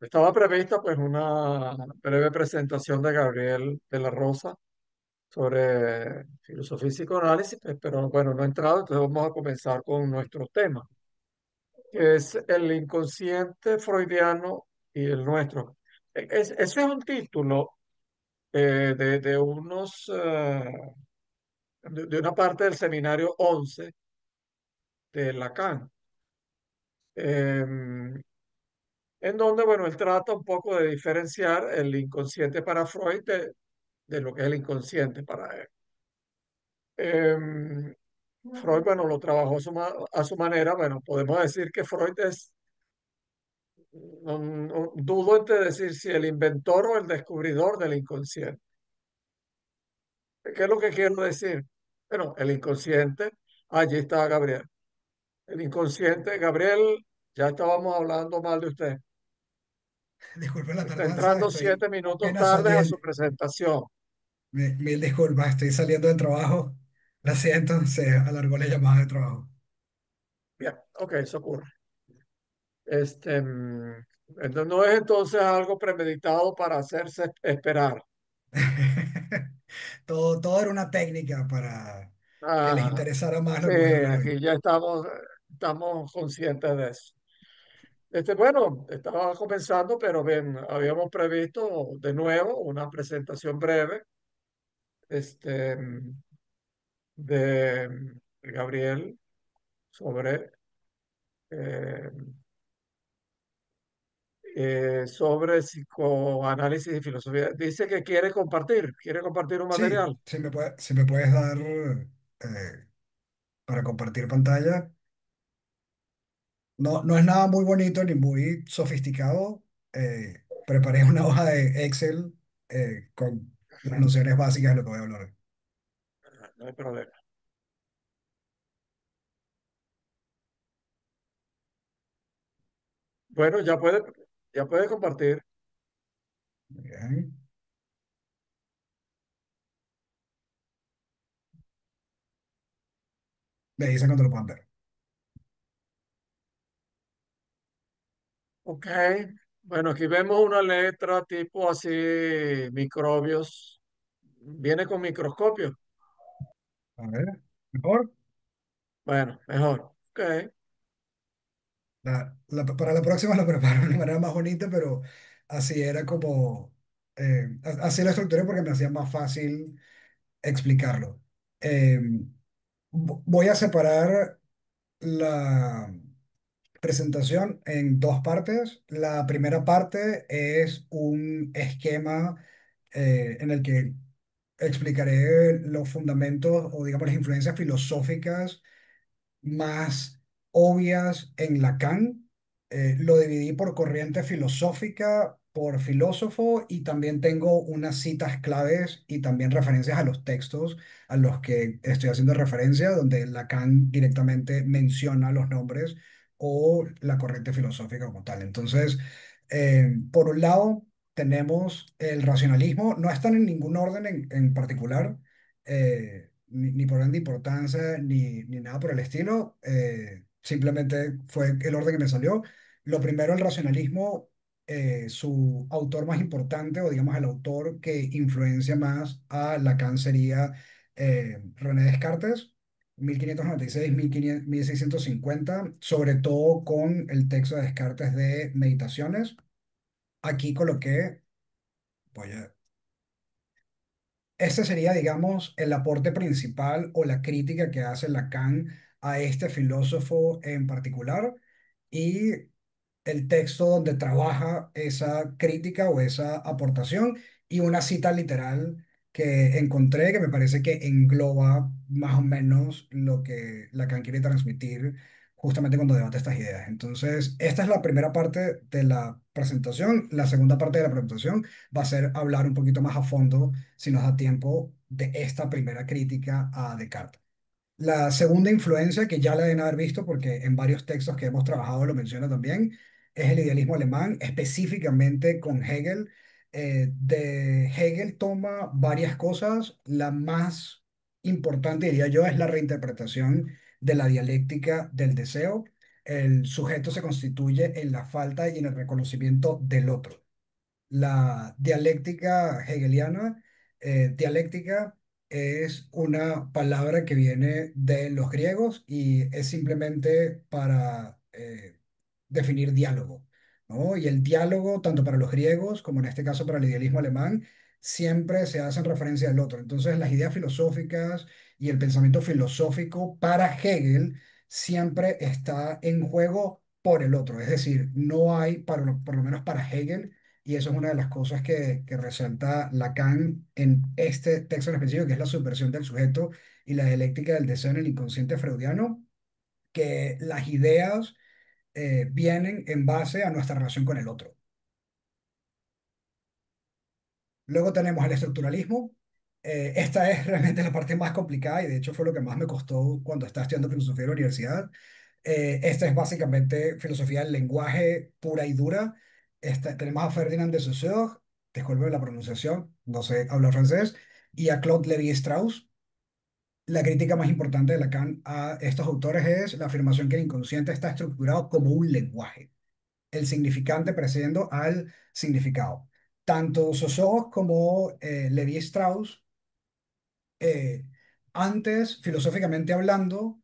Estaba prevista pues una breve presentación de Gabriel de la Rosa sobre filosofía y psicoanálisis, pero bueno, no he entrado, entonces vamos a comenzar con nuestro tema, que es el inconsciente freudiano y el nuestro. Ese es un título de de una parte del seminario 11 de Lacan, em, en donde, bueno, él trata un poco de diferenciar el inconsciente para Freud de lo que es el inconsciente para él. Em, Freud, bueno, lo trabajó a su manera. Bueno, podemos decir que Freud es, dudo entre decir si el inventor o el descubridor del inconsciente. ¿Qué es lo que quiero decir? Bueno, el inconsciente, allí está Gabriel. El inconsciente, Gabriel, ya estábamos hablando mal de usted. Disculpe la Está tardanza, entrando estoy 7 minutos apenas tarde a saliendo. su presentación. Mil disculpas, estoy saliendo del trabajo. La siento, se alargó la llamada de trabajo. Bien, ok, eso ocurre. Entonces, no es entonces algo premeditado para hacerse esperar. Todo era una técnica para que les Ajá. interesara más Sí, lo que voy a hablar aquí hoy. ya estamos conscientes de eso. Bueno, estaba comenzando, pero bien, habíamos previsto de nuevo una presentación breve, este, de Gabriel sobre, eh, sobre psicoanálisis y filosofía. Dice que quiere compartir un Sí, material. si me puedes dar para compartir pantalla. No es nada muy bonito ni muy sofisticado. Preparé una hoja de Excel con las nociones básicas de lo que voy a hablar. No hay problema. Bueno, ya puede compartir. Bien. Me dicen cuando lo puedan ver. Ok. Bueno, aquí vemos una letra tipo así, microbios. Viene con microscopio. A ver, mejor. Bueno, mejor. Ok. Para la próxima lo preparo de una manera más bonita, pero así era como, así lo estructuré porque me hacía más fácil explicarlo. Eh, Voy a separar la presentación en dos partes. La primera parte es un esquema en el que explicaré los fundamentos o digamos las influencias filosóficas más obvias en Lacan. Lo dividí por corriente filosófica, por filósofo y también tengo unas citas claves y también referencias a los textos a los que estoy haciendo referencia, donde Lacan directamente menciona los nombres o la corriente filosófica como tal. Entonces, por un lado, tenemos el racionalismo, no están en ningún orden en particular. Ni por orden de importancia, ni nada por el estilo. Simplemente fue el orden que me salió. Lo primero, el racionalismo. Su autor más importante, o digamos el autor que influencia más a Lacan sería René Descartes, 1596, 1650, sobre todo con el texto de Descartes de Meditaciones. Aquí coloqué, voy a ese sería, digamos, el aporte principal o la crítica que hace Lacan a este filósofo en particular y el texto donde trabaja esa crítica o esa aportación y una cita literal que encontré que me parece que engloba más o menos lo que Lacan quiere transmitir justamente cuando debate estas ideas. Entonces, esta es la primera parte de la presentación. La segunda parte de la presentación va a ser hablar un poquito más a fondo si nos da tiempo, de esta primera crítica a Descartes. La segunda influencia, que ya la deben haber visto porque en varios textos que hemos trabajado lo menciona también, es el idealismo alemán, específicamente con Hegel. De Hegel toma varias cosas. La más importante, diría yo, es la reinterpretación de la dialéctica del deseo. el sujeto se constituye en la falta y en el reconocimiento del otro. La dialéctica hegeliana, dialéctica es una palabra que viene de los griegos y es simplemente para definir diálogo, ¿no? Y el diálogo, tanto para los griegos como en este caso para el idealismo alemán, siempre se hace en referencia al otro. Entonces, las ideas filosóficas y el pensamiento filosófico para Hegel siempre está en juego por el otro. Es decir, no hay, por lo menos para Hegel, y eso es una de las cosas que resalta Lacan en este texto en específico, que es la subversión del sujeto y la dialéctica del deseo en el inconsciente freudiano, que las ideas vienen en base a nuestra relación con el otro. Luego tenemos el estructuralismo. Esta es realmente la parte más complicada y de hecho fue lo que más me costó cuando estaba estudiando filosofía en la universidad. Esta es básicamente filosofía del lenguaje pura y dura. Tenemos a Ferdinand de Saussure, disculpe la pronunciación, no sé hablar francés, y a Claude Lévi-Strauss. La crítica más importante de Lacan a estos autores es la afirmación que el inconsciente está estructurado como un lenguaje, el significante precediendo al significado. Tanto Saussure como Lévi-Strauss, eh, antes, filosóficamente hablando,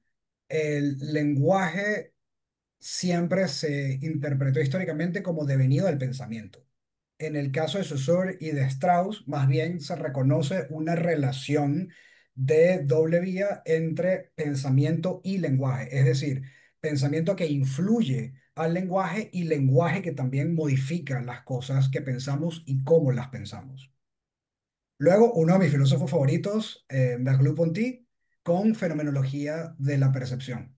el lenguaje siempre se interpretó históricamente como devenido del pensamiento. En el caso de Saussure y de Strauss, más bien se reconoce una relación de doble vía entre pensamiento y lenguaje, es decir, pensamiento que influye al lenguaje y lenguaje que también modifica las cosas que pensamos y cómo las pensamos. Luego, uno de mis filósofos favoritos, Merleau-Ponty, con fenomenología de la percepción.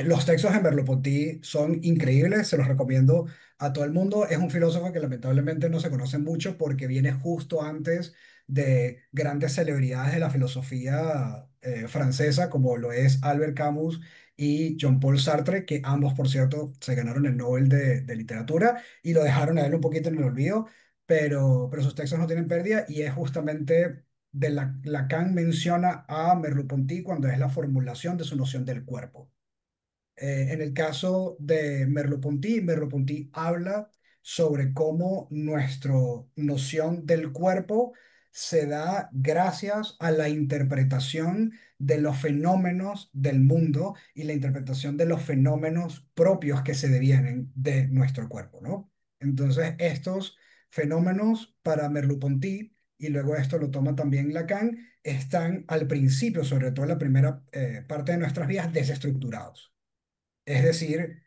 Los textos de Merleau-Ponty son increíbles, se los recomiendo a todo el mundo. Es un filósofo que lamentablemente no se conoce mucho porque viene justo antes de grandes celebridades de la filosofía francesa, como lo es Albert Camus y Jean-Paul Sartre, que ambos, por cierto, se ganaron el Nobel de Literatura y lo dejaron a él un poquito en el olvido, pero sus textos no tienen pérdida y es justamente Lacan menciona a Merleau-Ponty cuando es la formulación de su noción del cuerpo. En el caso de Merleau-Ponty, Merleau-Ponty habla sobre cómo nuestra noción del cuerpo se da gracias a la interpretación de los fenómenos del mundo y la interpretación de los fenómenos propios que se devienen de nuestro cuerpo, ¿no? Entonces, estos fenómenos para Merleau-Ponty, y luego esto lo toma también Lacan, están al principio, sobre todo en la primera parte de nuestras vidas, desestructurados. Es decir,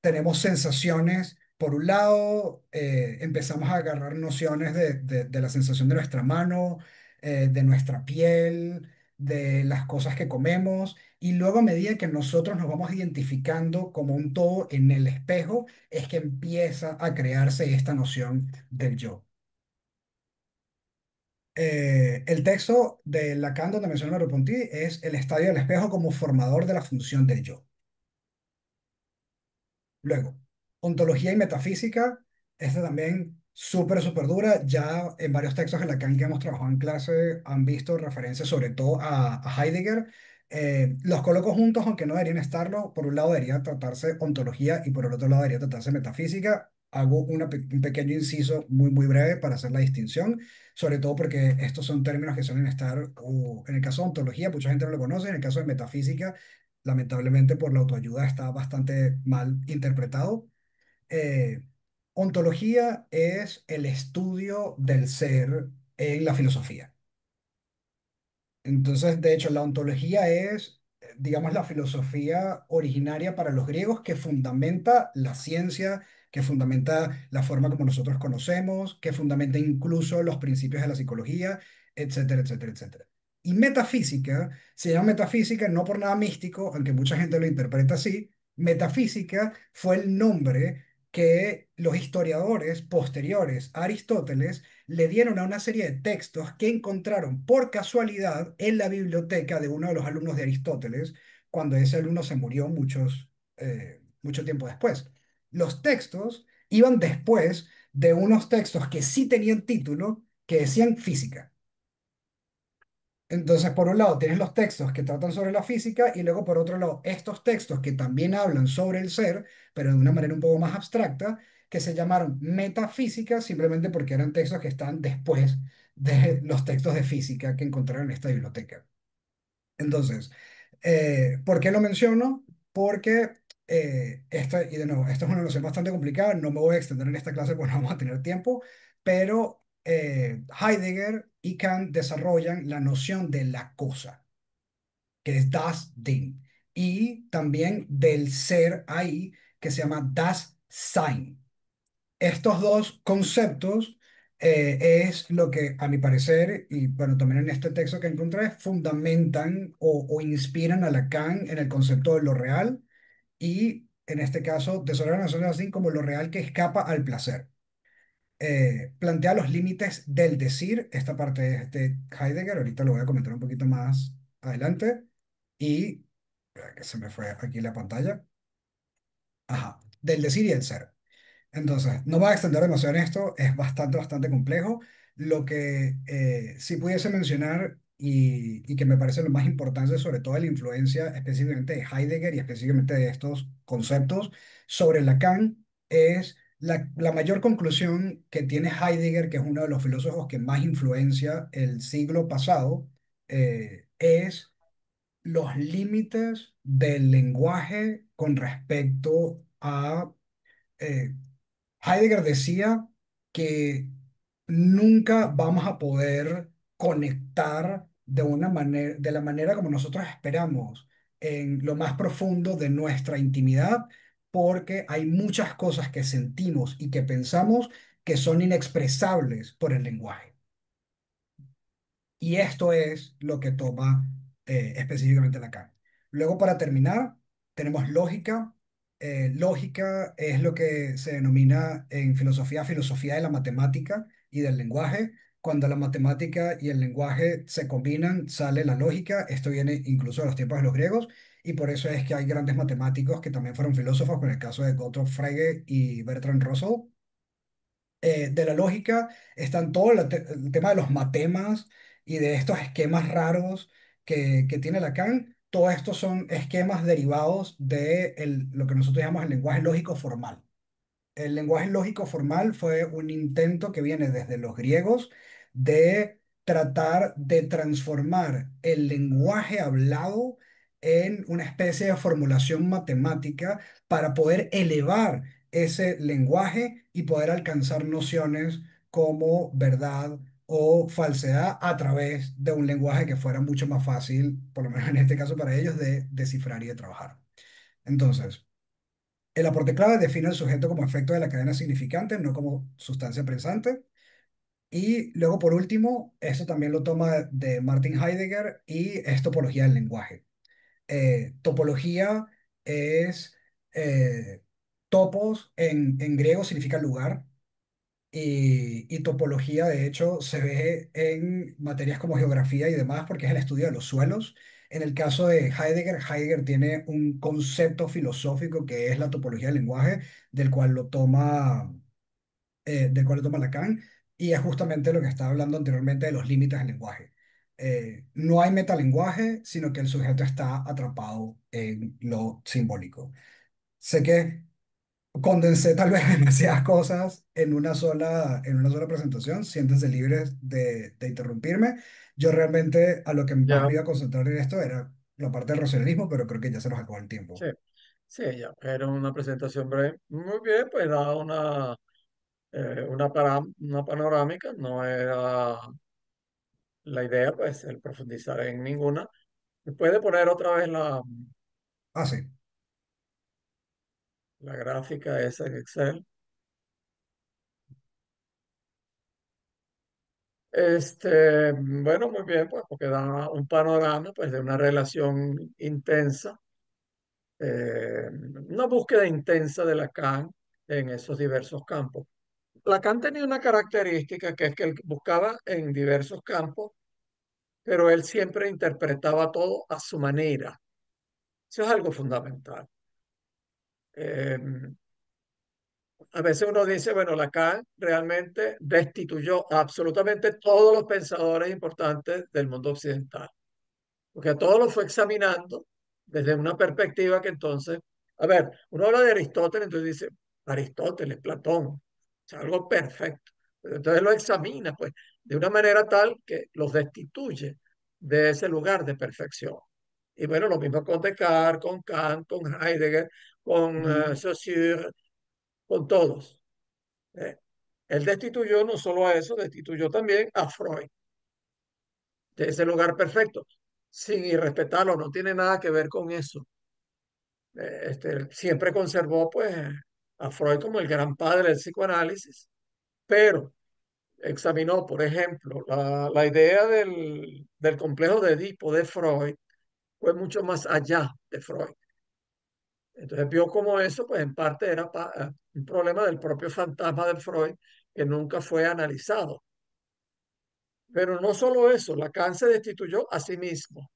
tenemos sensaciones, por un lado, empezamos a agarrar nociones de la sensación de nuestra mano, de nuestra piel, de las cosas que comemos, y luego a medida que nosotros nos vamos identificando como un todo en el espejo, es que empieza a crearse esta noción del yo. El texto de Lacan, donde menciona Merleau-Ponty, es el estadio del espejo como formador de la función del yo. Luego, ontología y metafísica, esta también súper, súper dura. Ya en varios textos en Lacan que hemos trabajado en clase han visto referencias sobre todo a Heidegger. Los coloco juntos, aunque no deberían estarlo. Por un lado debería tratarse ontología y por el otro lado debería tratarse metafísica. Hago un pequeño inciso muy, muy breve para hacer la distinción, sobre todo porque estos son términos que suelen estar, en el caso de ontología, mucha gente no lo conoce, en el caso de metafísica lamentablemente por la autoayuda está bastante mal interpretado. Eh, Ontología es el estudio del ser en la filosofía. Entonces, de hecho, la ontología es, digamos, la filosofía originaria para los griegos que fundamenta la ciencia, que fundamenta la forma como nosotros conocemos, que fundamenta incluso los principios de la psicología, etcétera, etcétera, etcétera. Y metafísica se llama metafísica no por nada místico, aunque mucha gente lo interpreta así. Metafísica fue el nombre que los historiadores posteriores a Aristóteles le dieron a una serie de textos que encontraron por casualidad en la biblioteca de uno de los alumnos de Aristóteles, cuando ese alumno se murió mucho tiempo después. Los textos iban después de unos textos que sí tenían título, que decían física. Entonces, por un lado, tienes los textos que tratan sobre la física y luego, por otro lado, estos textos que también hablan sobre el ser, pero de una manera un poco más abstracta, que se llamaron metafísica simplemente porque eran textos que están después de los textos de física que encontraron en esta biblioteca. Entonces, ¿por qué lo menciono? Porque y de nuevo, esto es una noción bastante complicada, no me voy a extender en esta clase porque no vamos a tener tiempo, pero Heidegger y Kant desarrollan la noción de la cosa, que es das Ding, y también del ser ahí, que se llama das Sein. Estos dos conceptos es lo que, a mi parecer, y bueno, también en este texto que encontré, fundamentan o inspiran a Lacan en el concepto de lo real y, en este caso, desarrollan las cosas así como lo real que escapa al placer. Plantea los límites del decir, esta parte es de Heidegger, ahorita lo voy a comentar un poquito más adelante, y, espera que se me fue aquí la pantalla, ajá, del decir y el ser. Entonces, no voy a extender demasiado en esto, es bastante complejo. Lo que sí pudiese mencionar y que me parece lo más importante, sobre todo la influencia específicamente de Heidegger y específicamente de estos conceptos sobre Lacan, es la mayor conclusión que tiene Heidegger, que es uno de los filósofos que más influencia el siglo pasado, es los límites del lenguaje con respecto a eh, Heidegger decía que nunca vamos a poder conectar de una manera, de la manera como nosotros esperamos en lo más profundo de nuestra intimidad, porque hay muchas cosas que sentimos y que pensamos que son inexpresables por el lenguaje. Y esto es lo que toma específicamente Lacan. Luego, para terminar, tenemos lógica. Lógica es lo que se denomina en filosofía, filosofía de la matemática y del lenguaje. Cuando la matemática y el lenguaje se combinan, sale la lógica. Esto viene incluso de los tiempos de los griegos. Y por eso es que hay grandes matemáticos que también fueron filósofos, como en el caso de Gottlob Frege y Bertrand Russell. De la lógica están todo el tema de los matemas y de estos esquemas raros que tiene Lacan. Todos estos son esquemas derivados de lo que nosotros llamamos el lenguaje lógico formal. El lenguaje lógico formal fue un intento que viene desde los griegos de tratar de transformar el lenguaje hablado en una especie de formulación matemática para poder elevar ese lenguaje y poder alcanzar nociones como verdad o falsedad a través de un lenguaje que fuera mucho más fácil, por lo menos en este caso para ellos, de descifrar y de trabajar. Entonces, el aporte clave define el sujeto como efecto de la cadena significante, no como sustancia pensante. Y luego, por último, esto también lo toma de Martin Heidegger y es topología del lenguaje. Topología es topos en griego significa lugar y topología, de hecho, se ve en materias como geografía y demás porque es el estudio de los suelos. En el caso de Heidegger, Heidegger tiene un concepto filosófico que es la topología del lenguaje, del cual lo toma Lacan, y es justamente lo que estaba hablando anteriormente de los límites del lenguaje. No hay metalenguaje, sino que el sujeto está atrapado en lo simbólico. Sé que condensé tal vez demasiadas cosas en una sola presentación. Siéntense libres de interrumpirme. Yo realmente a lo que más Ya, me iba a concentrar en esto era la parte del racionalismo, pero creo que ya se nos acabó el tiempo. sí, sí, ya. Era una presentación breve. Muy bien, pues da una panorámica, no era la idea, pues, el profundizar en ninguna. Puede poner otra vez Ah, sí, la gráfica esa en Excel. Bueno, muy bien, pues, porque da un panorama, pues, de una relación intensa, una búsqueda intensa de Lacan en esos diversos campos. Lacan tenía una característica que es que él buscaba en diversos campos, pero él siempre interpretaba todo a su manera. Eso es algo fundamental. Eh, A veces uno dice, bueno, Lacan realmente destituyó a absolutamente todos los pensadores importantes del mundo occidental, porque a todos los fue examinando desde una perspectiva que entonces, a ver, uno habla de Aristóteles, entonces dice, Aristóteles, Platón, o sea, algo perfecto. Pero entonces lo examina, pues, de una manera tal que los destituye de ese lugar de perfección. Y bueno, lo mismo con Descartes, con Kant, con Heidegger, con Ujú, Saussure, con todos. ¿Eh? Él destituyó no solo a eso, destituyó también a Freud de ese lugar perfecto, sin irrespetarlo, no tiene nada que ver con eso. Siempre conservó pues a Freud como el gran padre del psicoanálisis, pero examinó, por ejemplo, la idea del complejo de Edipo de Freud, fue mucho más allá de Freud. Entonces vio como eso, pues en parte era un problema del propio fantasma de Freud que nunca fue analizado. Pero no solo eso, Lacan se destituyó a sí mismo,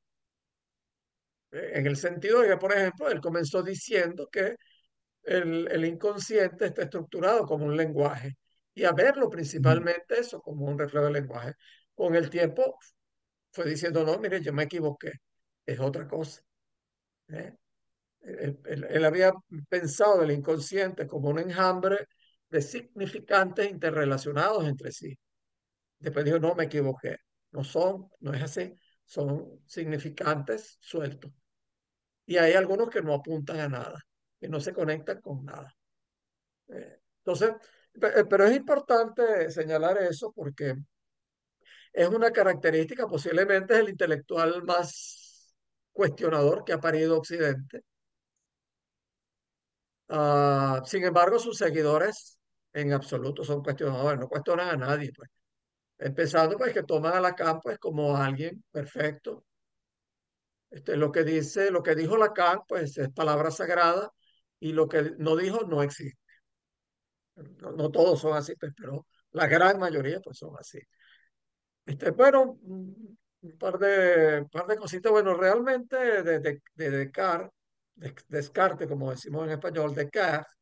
en el sentido de que, por ejemplo, él comenzó diciendo que el inconsciente está estructurado como un lenguaje y a verlo ujú, principalmente eso como un reflejo del lenguaje. Con el tiempo fue diciendo, no, mire, yo me equivoqué, es otra cosa. ¿Eh? Él había pensado del inconsciente como un enjambre de significantes interrelacionados entre sí. Después dijo, no, me equivoqué. No son, no es así, son significantes sueltos. Y hay algunos que no apuntan a nada, que no se conectan con nada. Entonces, pero es importante señalar eso porque es una característica, posiblemente es el intelectual más cuestionador que ha parido Occidente. Sin embargo, sus seguidores en absoluto son cuestionadores, no cuestionan a nadie, pues. Empezando, pues, que toman a Lacan, pues, como alguien perfecto. Lo que dice, lo que dijo Lacan, pues, es palabra sagrada y lo que no dijo no existe. No, no todos son así, pues, pero la gran mayoría, pues, son así. Bueno, un par de cositas. Bueno, realmente de Descartes, Descartes, como decimos en español, Descartes,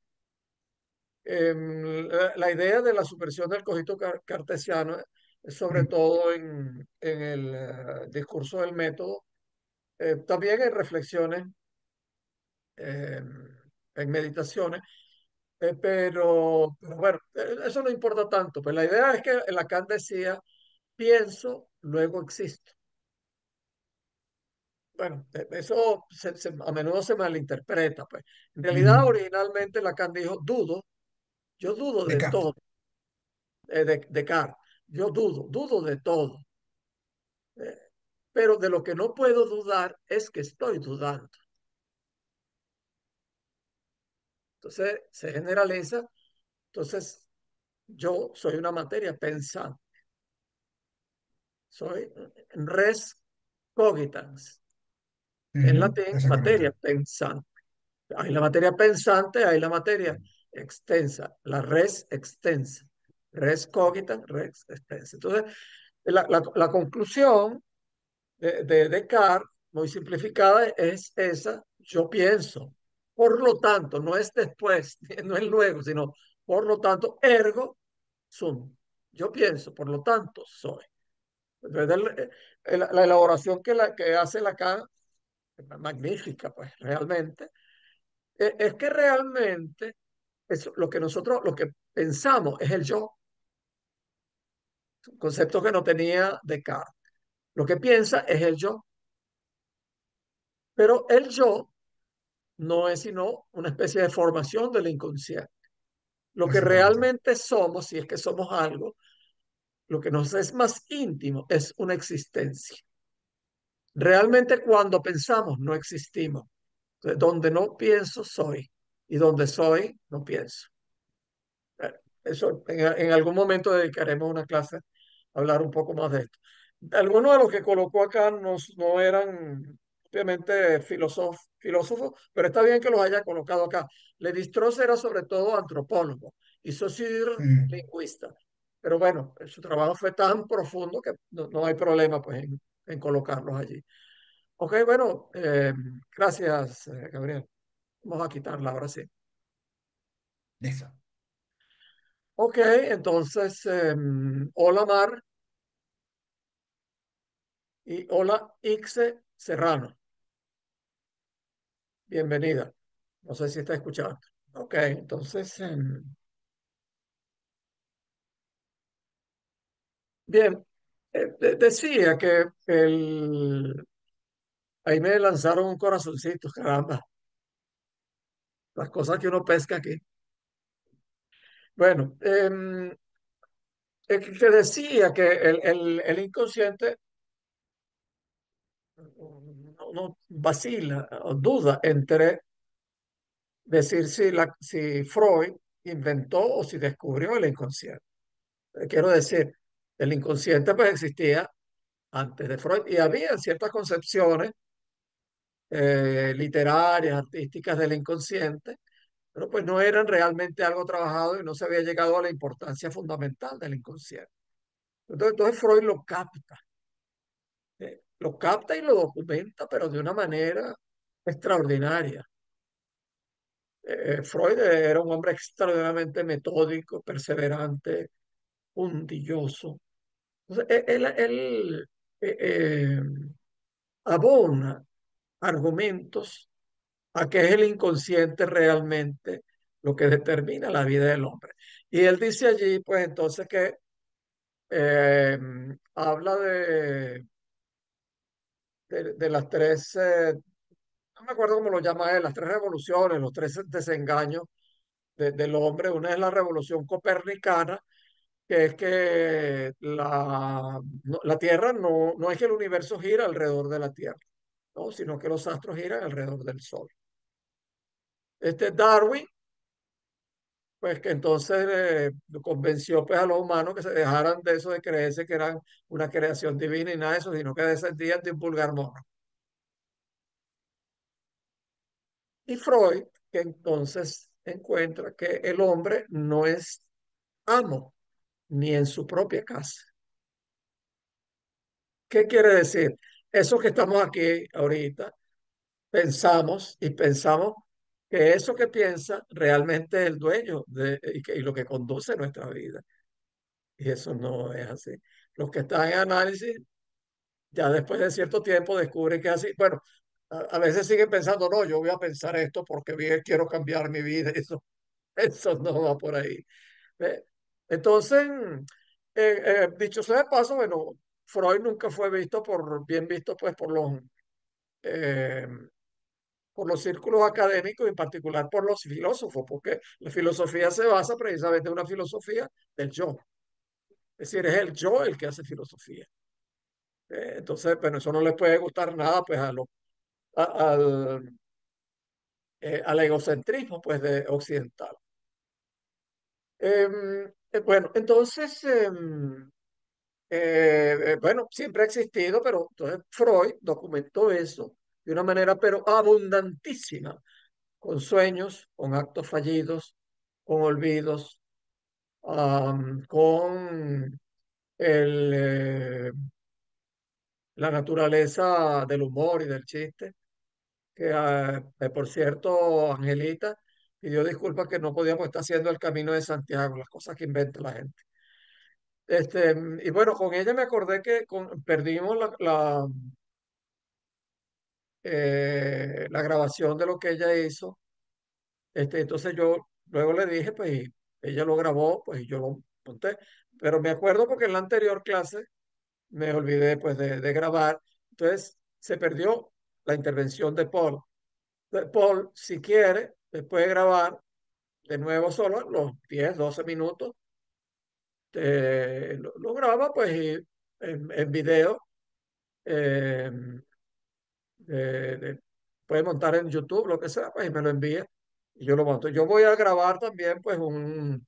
la idea de la supresión del cogito cartesiano, sobre ujú, todo en el discurso del método, también en reflexiones, eh, en meditaciones, pero bueno, eso no importa tanto. Pues la idea es que Lacan decía, pienso, luego existo. Bueno, eso a menudo se malinterpreta, pues. En realidad, ujú. originalmente Lacan dijo, dudo, yo dudo de Descartes. todo, de Descartes, yo dudo de todo. Eh, pero de lo que no puedo dudar es que estoy dudando. Entonces se generaliza. Entonces yo soy una materia pensante, soy res cogitans, en Ujú, latín eso es correcto. materia pensante. Hay la materia pensante, hay la materia extensa, la res extensa, res cogitans, res extensa. Entonces la conclusión de Descartes, muy simplificada, es esa, yo pienso. Por lo tanto, no es después, no es luego, sino por lo tanto, ergo sum. Yo pienso, por lo tanto, soy. Entonces, la elaboración que hace Lacan es magnífica, pues realmente, es que realmente lo que nosotros, lo que pensamos es el yo, un concepto que no tenía Descartes. Lo que piensa es el yo, pero el yo no es sino una especie de formación del inconsciente. Lo que Exactamente. realmente somos, si es que somos algo, lo que nos es más íntimo es una existencia. Realmente cuando pensamos no existimos. Entonces, donde no pienso soy y donde soy no pienso. Eso en algún momento dedicaremos una clase a hablar un poco más de esto. Algunos de los que colocó acá no eran obviamente filósofos, pero está bien que los haya colocado acá. Lévi-Strauss era sobre todo antropólogo y Saussure Mm, lingüista. Pero bueno, su trabajo fue tan profundo que no hay problema pues, en colocarlos allí. Ok, bueno, gracias, Gabriel. Vamos a quitarla ahora sí. listo. Ok, entonces, hola Mar y hola Ixe Serrano, bienvenida. No sé si está escuchando. Ok, entonces, bien, decía que ahí me lanzaron un corazoncito, caramba, las cosas que uno pesca aquí. Bueno, que decía que el inconsciente no vacila o duda entre decir si Freud inventó o si descubrió el inconsciente. Quiero decir, el inconsciente pues existía antes de Freud y había ciertas concepciones literarias, artísticas del inconsciente, pero pues no eran realmente algo trabajado y no se había llegado a la importancia fundamental del inconsciente. Entonces Freud lo capta y lo documenta, pero de una manera extraordinaria. Freud era un hombre extraordinariamente metódico, perseverante, puntilloso. Entonces, él, eh, eh, abona argumentos a que es el inconsciente realmente lo que determina la vida del hombre. Y él dice allí, pues entonces que eh, habla de las tres, no me acuerdo cómo lo llama él, las tres revoluciones, los tres desengaños del hombre. Una es la revolución copernicana, que es que la Tierra no es que el universo gira alrededor de la Tierra, ¿no? Sino que los astros giran alrededor del Sol. Darwin, pues que entonces convenció pues, a los humanos que se dejaran de eso de creerse que eran una creación divina y nada de eso, sino que descendían de un vulgar mono. Y Freud, que entonces encuentra que el hombre no es amo ni en su propia casa. ¿Qué quiere decir? Eso que estamos aquí ahorita, pensamos y pensamos que eso que piensa realmente es el dueño y lo que conduce nuestra vida. Y eso no es así. Los que están en análisis, ya después de cierto tiempo descubren que es así. Bueno, a veces siguen pensando, no, yo voy a pensar esto porque quiero cambiar mi vida. Eso no va por ahí. ¿Ve? Entonces, dicho sea de paso, bueno, Freud nunca fue bien visto pues eh, por los círculos académicos y en particular por los filósofos, porque la filosofía se basa precisamente en una filosofía del yo. Es decir, es el yo el que hace filosofía. Entonces, bueno, eso no le puede gustar nada pues a- al, al egocentrismo pues de occidental. Bueno, entonces, bueno, siempre ha existido, pero entonces Freud documentó eso de una manera pero abundantísima, con sueños, con actos fallidos, con olvidos, con la naturaleza del humor y del chiste, que por cierto, Angelita pidió disculpas que no podíamos estar haciendo el camino de Santiago, las cosas que inventa la gente. Y bueno, con ella me acordé que perdimos la grabación de lo que ella hizo. Entonces yo luego le dije, pues y ella lo grabó, pues y yo lo monté. Pero me acuerdo porque en la anterior clase me olvidé pues de grabar. Entonces se perdió la intervención de Paul. Paul, si quiere, puede grabar de nuevo solo los 10 12 minutos. Lo graba pues y en video. eh, puede montar en YouTube, lo que sea, pues y me lo envía y yo lo monto. Yo voy a grabar también pues un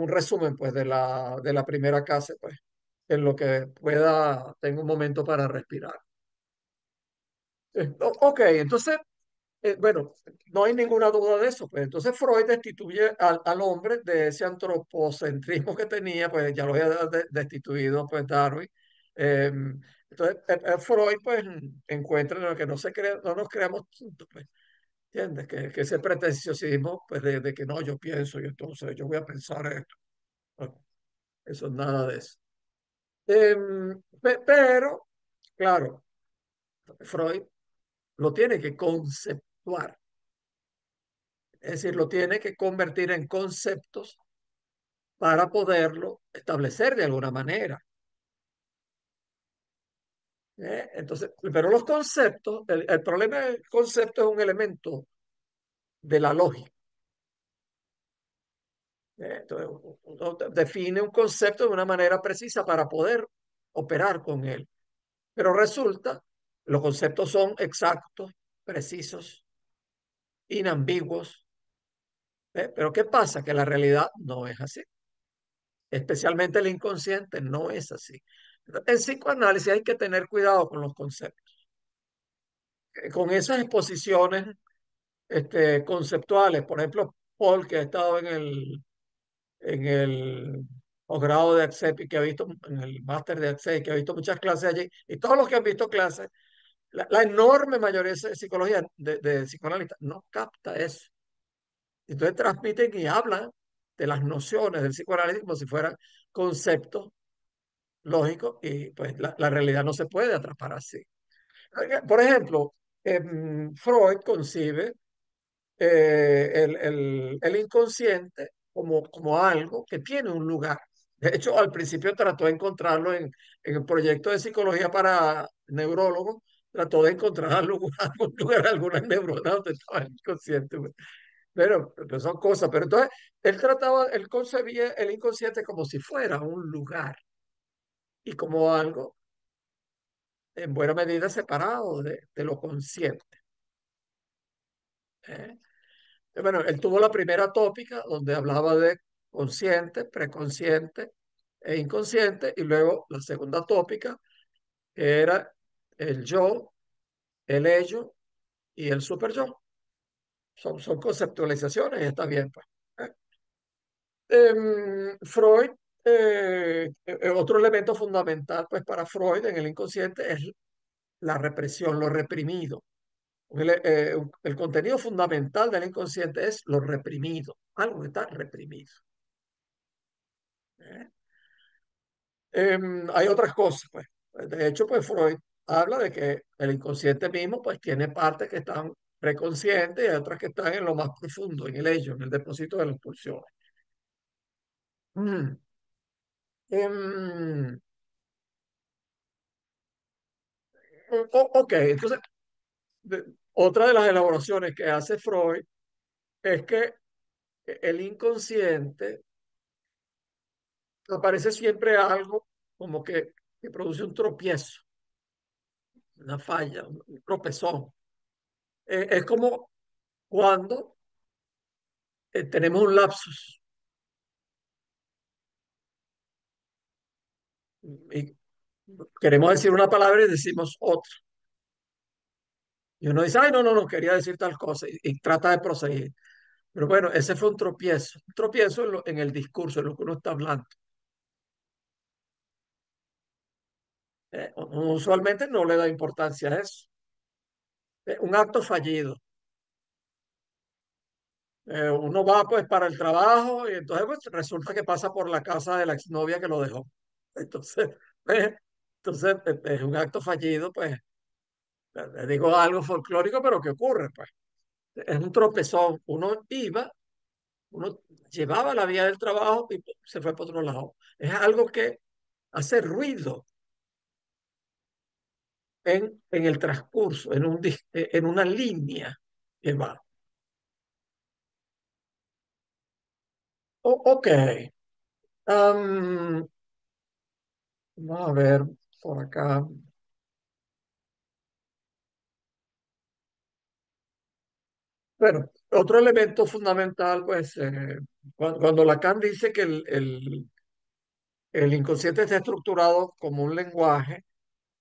resumen pues de la primera clase, pues en lo que pueda, tengo un momento para respirar. Ok, entonces, bueno, no hay ninguna duda de eso. Pues entonces Freud destituye al hombre de ese antropocentrismo que tenía, pues ya lo había destituido pues Darwin. Eh, entonces Freud pues encuentra en lo que no nos creamos tontos, pues. ¿Entiendes? Que ese pretenciosismo, pues de que no, yo pienso y entonces yo voy a pensar esto. Bueno, eso es nada de eso. Pero, claro, Freud lo tiene que conceptuar, es decir, lo tiene que convertir en conceptos para poderlo establecer de alguna manera. Entonces, pero los conceptos, el problema del concepto es un elemento de la lógica. Entonces, uno define un concepto de una manera precisa para poder operar con él. Pero resulta, los conceptos son exactos, precisos, inambiguos. Pero ¿qué pasa? Que la realidad no es así. Especialmente el inconsciente no es así. En psicoanálisis hay que tener cuidado con los conceptos. Con esas exposiciones conceptuales, por ejemplo, Paul, que ha estado en el posgrado de ACCEP y que ha visto en el máster de ACCEP, que ha visto muchas clases allí, y todos los que han visto clases, la enorme mayoría de psicología, de psicoanalistas, no capta eso. Entonces transmiten y hablan de las nociones del psicoanálisis como si fueran conceptos lógicos y pues la realidad no se puede atrapar así. Por ejemplo, Freud concibe el inconsciente como algo que tiene un lugar. De hecho, al principio trató de encontrarlo en el proyecto de psicología para neurólogos, trató de encontrar algún lugar, algunas neuronas donde estaba el inconsciente. Pero son cosas. Pero entonces, él concebía el inconsciente como si fuera un lugar y como algo en buena medida separado de lo consciente. ¿Eh? Bueno, él tuvo la primera tópica donde hablaba de consciente, preconsciente e inconsciente, y luego la segunda tópica que era el yo, el ello y el superyo. Son conceptualizaciones y está bien, pues. ¿Eh? Freud, otro elemento fundamental, pues, para Freud en el inconsciente es la represión, lo reprimido. El contenido fundamental del inconsciente es lo reprimido, algo que está reprimido. ¿Eh? Hay otras cosas, pues. De hecho, pues Freud habla de que el inconsciente mismo, pues tiene partes que están preconscientes y hay otras que están en lo más profundo, en el ello, en el depósito de las pulsiones. Mm. Em, ok, entonces, otra de las elaboraciones que hace Freud es que el inconsciente aparece siempre algo como que produce un tropiezo, una falla, un tropezón. Es como cuando tenemos un lapsus y queremos decir una palabra y decimos otra. Y uno dice, ay, no, no, no, quería decir tal cosa y trata de proseguir. Pero bueno, ese fue un tropiezo en el discurso, en lo que uno está hablando. Uno usualmente no le da importancia a eso. Un acto fallido. Uno va pues para el trabajo y entonces pues, resulta que pasa por la casa de la exnovia que lo dejó. Entonces, eh, es un acto fallido, pues, le digo algo folclórico, pero ¿qué ocurre? Pues es un tropezón. Uno llevaba la vía del trabajo y se fue por otro lado. Es algo que hace ruido en el transcurso, en una línea que va. Ok. Am, Vamos a ver por acá. Bueno, otro elemento fundamental, pues, cuando Lacan dice que el inconsciente está estructurado como un lenguaje,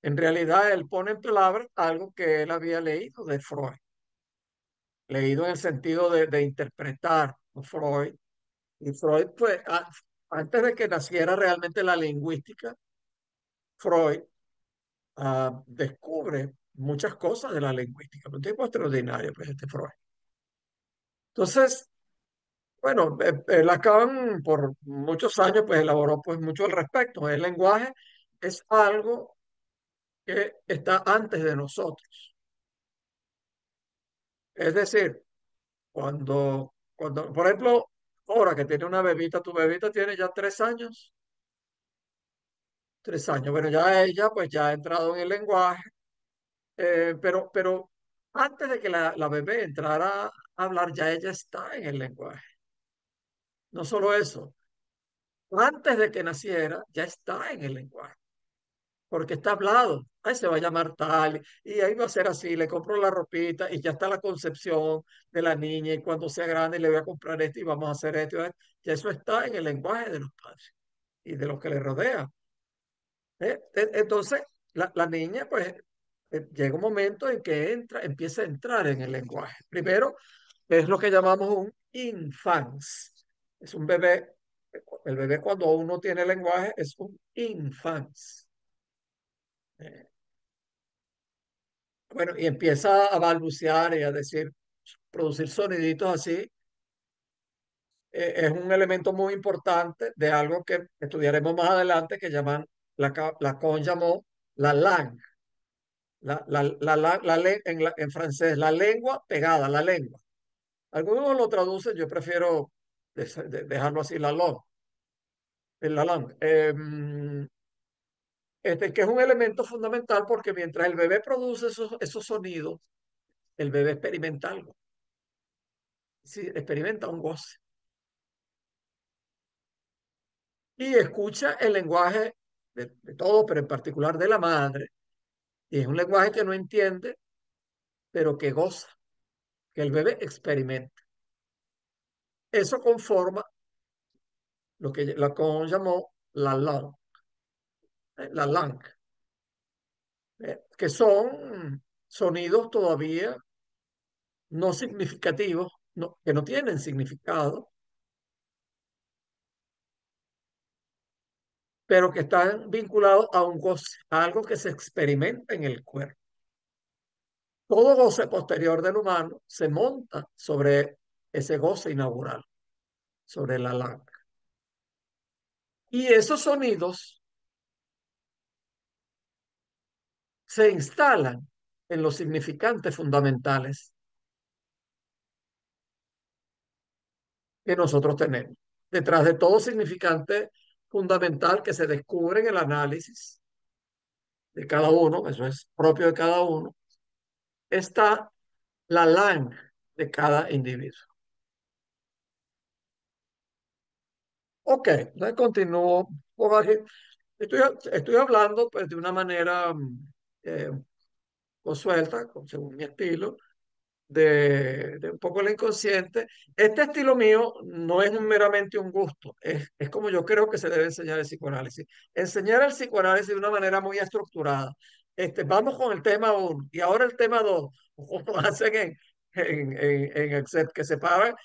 en realidad él pone en palabras algo que él había leído de Freud, leído en el sentido de interpretar a Freud. Y Freud, pues, antes de que naciera realmente la lingüística, Freud descubre muchas cosas de la lingüística. Un tipo extraordinario, pues, este Freud. Entonces, bueno, Lacan por muchos años pues elaboró pues mucho al respecto. El lenguaje es algo que está antes de nosotros. Es decir, por ejemplo, ahora que tiene una bebita, tu bebita tiene ya 3 años, 3 años. Bueno, ya ella pues ya ha entrado en el lenguaje, pero antes de que la bebé entrara a hablar, ya ella está en el lenguaje. No solo eso, antes de que naciera, ya está en el lenguaje, porque está hablado. Ahí se va a llamar tal, y ahí va a ser así, le compro la ropita y ya está la concepción de la niña, y cuando sea grande le voy a comprar esto y vamos a hacer esto. Ya eso está en el lenguaje de los padres y de los que le rodean. Entonces, la niña, pues, llega un momento en que empieza a entrar en el lenguaje. Primero, es lo que llamamos un infans. Es un bebé. El bebé cuando aún no tiene lenguaje es un infans. Eh, bueno, y empieza a balbucear y a decir, producir soniditos así. Es un elemento muy importante de algo que estudiaremos más adelante que llaman, Lacan llamó la langue. En francés, la lengua pegada, la lengua. Algunos lo traducen, yo prefiero dejarlo así, la langue. Que es un elemento fundamental porque mientras el bebé produce esos sonidos, el bebé experimenta algo. Sí, experimenta un goce. Y escucha el lenguaje de todo, pero en particular de la madre. Y es un lenguaje que no entiende, pero que goza, que el bebé experimenta. Eso conforma lo que Lacan llamó la langue, que son sonidos todavía no significativos, que no tienen significado, pero que están vinculados a un goce, a algo que se experimenta en el cuerpo. Todo goce posterior del humano se monta sobre ese goce inaugural, sobre la langue. Y esos sonidos se instalan en los significantes fundamentales que nosotros tenemos. Detrás de todo significante fundamental que se descubre en el análisis de cada uno, eso es propio de cada uno, está la langue de cada individuo. Ok, entonces continúo. Estoy hablando pues, de una manera eh, suelta, según mi estilo, de un poco el inconsciente. Este estilo mío no es meramente un gusto, es como yo creo que se debe enseñar el psicoanálisis. Enseñar el psicoanálisis de una manera muy estructurada. Vamos con el tema uno y ahora el tema 2, como hacen en Excel, que separan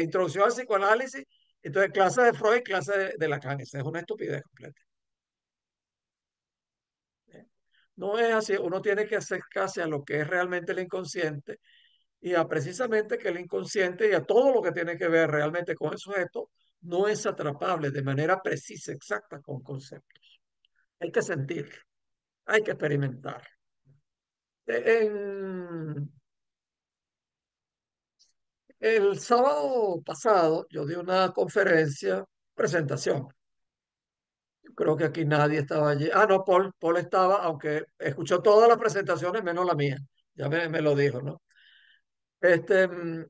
introducción al psicoanálisis, entonces clase de Freud, clase de Lacan. Esa es una estupidez completa. No es así, uno tiene que acercarse a lo que es realmente el inconsciente y a precisamente que el inconsciente y a todo lo que tiene que ver realmente con el sujeto no es atrapable de manera precisa, exacta con conceptos. Hay que sentir, hay que experimentar. En el sábado pasado yo di una conferencia, presentación. Yo creo que aquí nadie estaba allí. Ah, no, Paul estaba, aunque escuchó todas las presentaciones menos la mía. Ya me lo dijo, ¿no? Este, mm,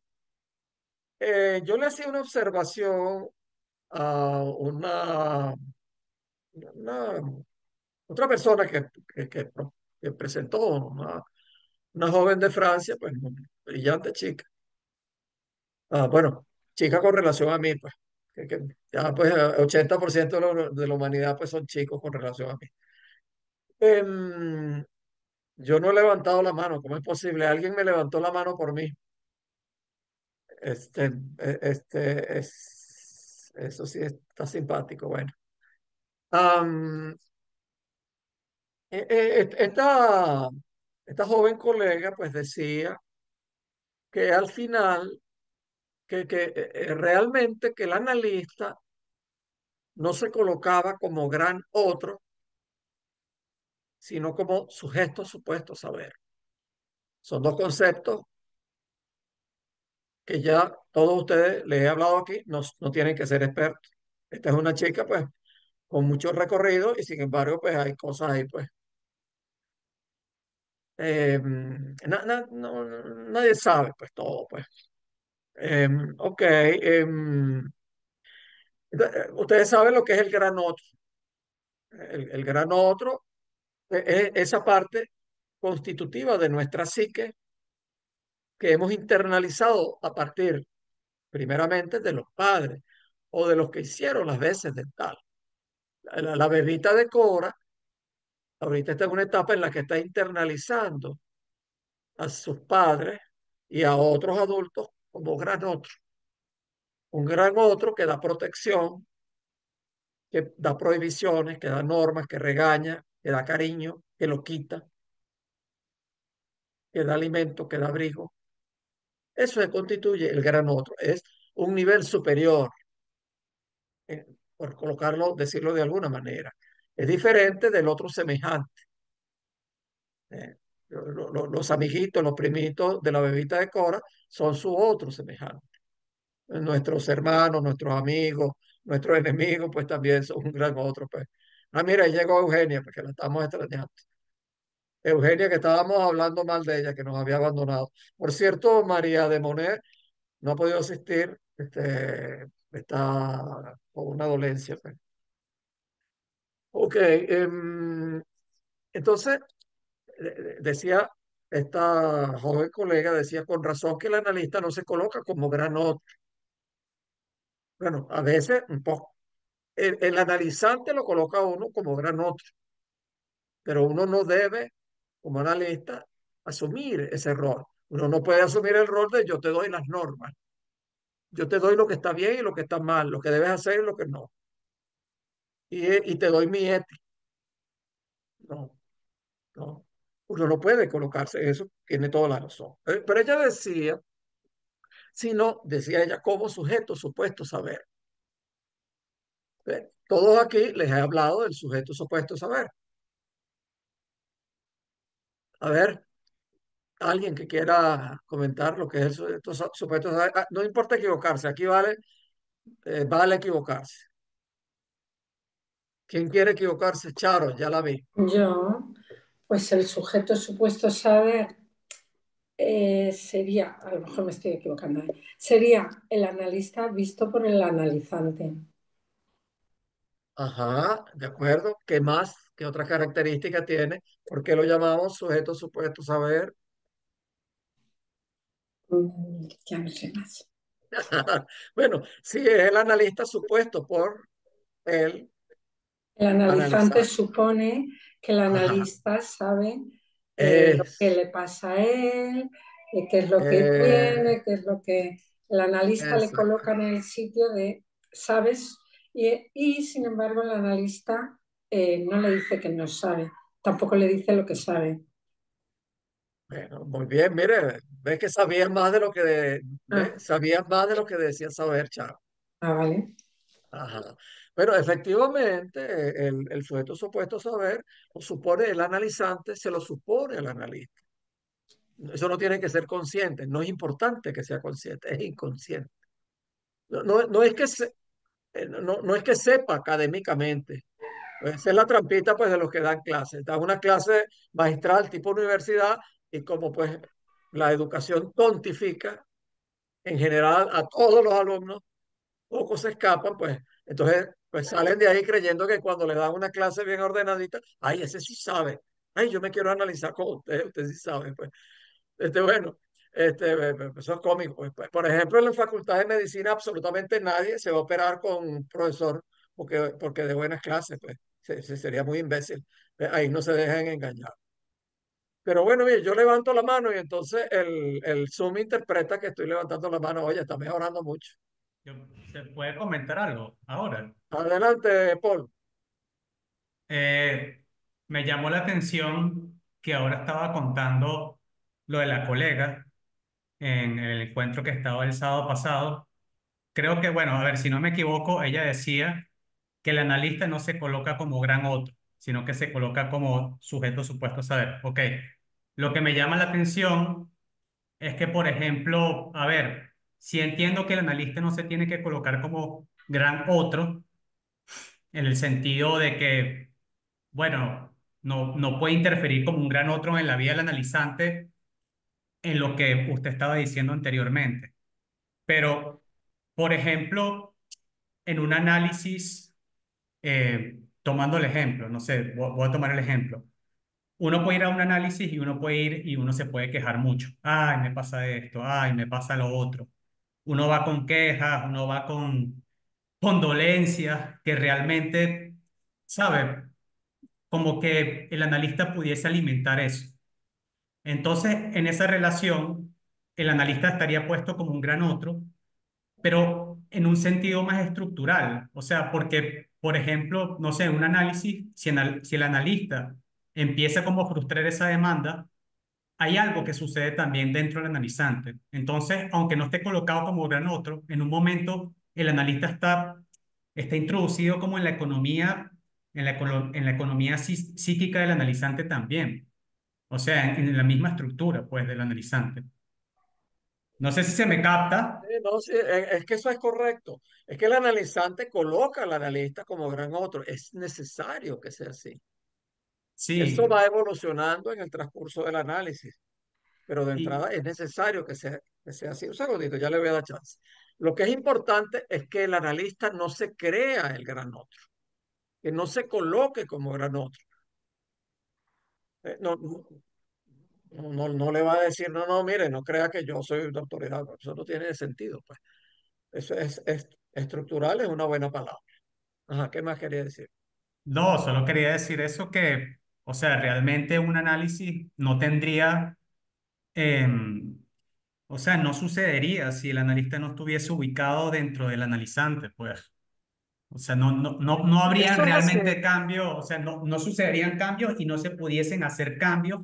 yo le hacía una observación a una otra persona que presentó, una joven de Francia, pues una brillante chica. Bueno, chica con relación a mí, pues, que ya pues 80% de la humanidad pues son chicos con relación a mí. Em, yo no he levantado la mano, ¿cómo es posible? Alguien me levantó la mano por mí. Este, eso sí está simpático, bueno. Am, esta joven colega pues decía que al final realmente que el analista no se colocaba como gran otro, sino como sujeto supuesto saber. Son dos conceptos que ya todos ustedes les he hablado aquí, no tienen que ser expertos. Esta es una chica, pues, con mucho recorrido y sin embargo, pues, hay cosas ahí, pues. Nadie sabe, pues, todo, pues. Ok. Ustedes saben lo que es el gran otro. El gran otro es esa parte constitutiva de nuestra psique que hemos internalizado a partir, primeramente, de los padres o de los que hicieron las veces de tal. La bebita de Cora ahorita está en una etapa en la que está internalizando a sus padres y a otros adultos como gran otro. Un gran otro que da protección, que da prohibiciones, que da normas, que regaña, que da cariño, que lo quita, que da alimento, que da abrigo. Eso se constituye el gran otro. Es un nivel superior, por colocarlo, decirlo de alguna manera. Es diferente del otro semejante. eh. Los amiguitos, los primitos de la bebita de Cora son su otro semejante. Nuestros hermanos, nuestros amigos, nuestros enemigos, pues también son un gran otro, pues. Ah, mira, ahí llegó Eugenia, porque la estamos extrañando. Eugenia, que estábamos hablando mal de ella, que nos había abandonado. Por cierto, María de Monet no ha podido asistir, está con una dolencia, pues. Ok, entonces, decía esta joven colega, decía con razón que el analista no se coloca como gran otro. Bueno, a veces un poco. El analizante lo coloca a uno como gran otro, pero uno no debe, como analista, asumir ese rol. Uno no puede asumir el rol de yo te doy las normas, yo te doy lo que está bien y lo que está mal, lo que debes hacer y lo que no, y te doy mi ética. No, no. Uno no puede colocarse eso, tiene toda la razón. Pero ella decía, si no, decía ella, como sujeto supuesto saber. Todos aquí les he hablado del sujeto supuesto saber. A ver, alguien que quiera comentar lo que es el supuesto saber. No importa equivocarse, aquí vale equivocarse. ¿Quién quiere equivocarse? Charo, ya la vi. Yo, pues el sujeto supuesto saber sería, a lo mejor me estoy equivocando, sería el analista visto por el analizante. Ajá, de acuerdo. ¿Qué más? ¿Qué otra característica tiene? ¿Por qué lo llamamos sujeto supuesto saber? Ya no sé más. Bueno, sí, es el analista supuesto por el El analizante analizar. supone que el Ajá, analista sabe lo que es, le pasa a él, qué es lo que eh, tiene, qué es lo que el analista le exacto. coloca en el sitio de, ¿sabes? Y sin embargo el analista no le dice que no sabe, tampoco le dice lo que sabe. Bueno, muy bien, mire, ves que sabías más de lo Ah, sabías más de lo que decía saber, Charo. vale. Ajá. Pero efectivamente, el sujeto supuesto saber lo supone el analizante, se lo supone el analista. Eso no tiene que ser consciente, no es importante que sea consciente, es inconsciente. No es que no es que sepa académicamente. Esa es la trampita pues de los que dan clases. Dan una clase magistral tipo universidad y como pues la educación tontifica en general a todos los alumnos, pocos se escapan, pues entonces pues salen de ahí creyendo que cuando le dan una clase bien ordenadita, ay, ese sí sabe, ay, yo me quiero analizar con usted sí sabe, pues. Bueno, eso es cómico. Por ejemplo, en la Facultad de Medicina absolutamente nadie se va a operar con un profesor porque de buenas clases, pues. Sería muy imbécil. Ahí no se dejan engañar. Pero bueno, bien, yo levanto la mano y entonces el Zoom interpreta que estoy levantando la mano. Oye, está mejorando mucho. ¿Se puede comentar algo ahora? Adelante, Paul. Eh, Me llamó la atención que ahora estaba contando lo de la colega en el encuentro que estaba el sábado pasado. Creo que, bueno, a ver, si no me equivoco, ella decía que el analista no se coloca como gran otro, sino que se coloca como sujeto supuesto a saber. Ok, lo que me llama la atención es que, por ejemplo, a ver, si entiendo que el analista no se tiene que colocar como gran otro, en el sentido de que, bueno, no puede interferir como un gran otro en la vida del analizante en lo que usted estaba diciendo anteriormente. Pero, por ejemplo, en un análisis, tomando el ejemplo, no sé, voy a tomar el ejemplo. Uno puede ir a un análisis y uno puede ir y uno se puede quejar mucho. Ay, me pasa esto, ay, me pasa lo otro. Uno va con quejas, uno va con dolencias que realmente, ¿sabe? Como que el analista pudiese alimentar eso. Entonces, en esa relación, el analista estaría puesto como un gran otro, pero en un sentido más estructural. O sea, porque, por ejemplo, no sé, un análisis, si el analista empieza como a frustrar esa demanda, hay algo que sucede también dentro del analizante. Entonces, aunque no esté colocado como gran otro, en un momento el analista está introducido como en la economía, en la economía psíquica del analizante también. O sea, en la misma estructura, pues, del analizante. No sé si se me capta. No, sí, es que eso es correcto. Es que el analizante coloca al analista como gran otro. Es necesario que sea así. Eso Sí, va evolucionando en el transcurso del análisis, pero de y entrada es necesario que sea así. Un segundito, ya le voy a dar chance. Lo que es importante es que el analista no se crea el gran otro, que no se coloque como gran otro. No, no le va a decir, no, no, mire, no crea que yo soy una autoridad. Eso no tiene sentido, pues. Eso es estructural, es una buena palabra. Ajá, ¿qué más quería decir? no, solo quería decir eso que, o sea, realmente un análisis no tendría, o sea, no sucedería si el analista no estuviese ubicado dentro del analizante, pues. O sea, no habrían Eso es así. realmente cambios, o sea, no sucederían cambios y no se pudiesen hacer cambios.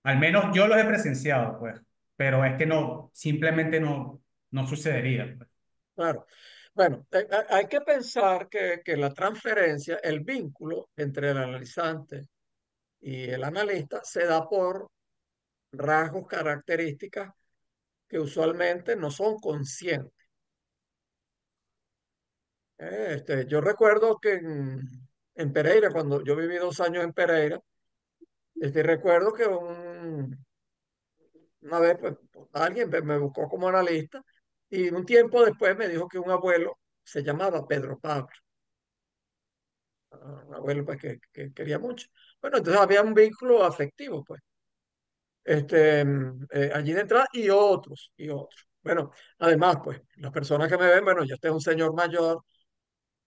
Al menos yo los he presenciado, pues, pero es que no, simplemente no sucedería, pues. Claro. Bueno, hay que pensar que la transferencia, el vínculo entre el analizante y el analista se da por rasgos, características que usualmente no son conscientes. Yo recuerdo que en Pereira, cuando yo viví 2 años en Pereira, recuerdo que una vez pues, alguien me buscó como analista y un tiempo después me dijo que un abuelo se llamaba Pedro Pablo, un abuelo pues, que quería mucho. Bueno, entonces había un vínculo afectivo, pues, allí de entrada y otros, y otros. Bueno, además, pues, las personas que me ven, bueno, yo este es un señor mayor,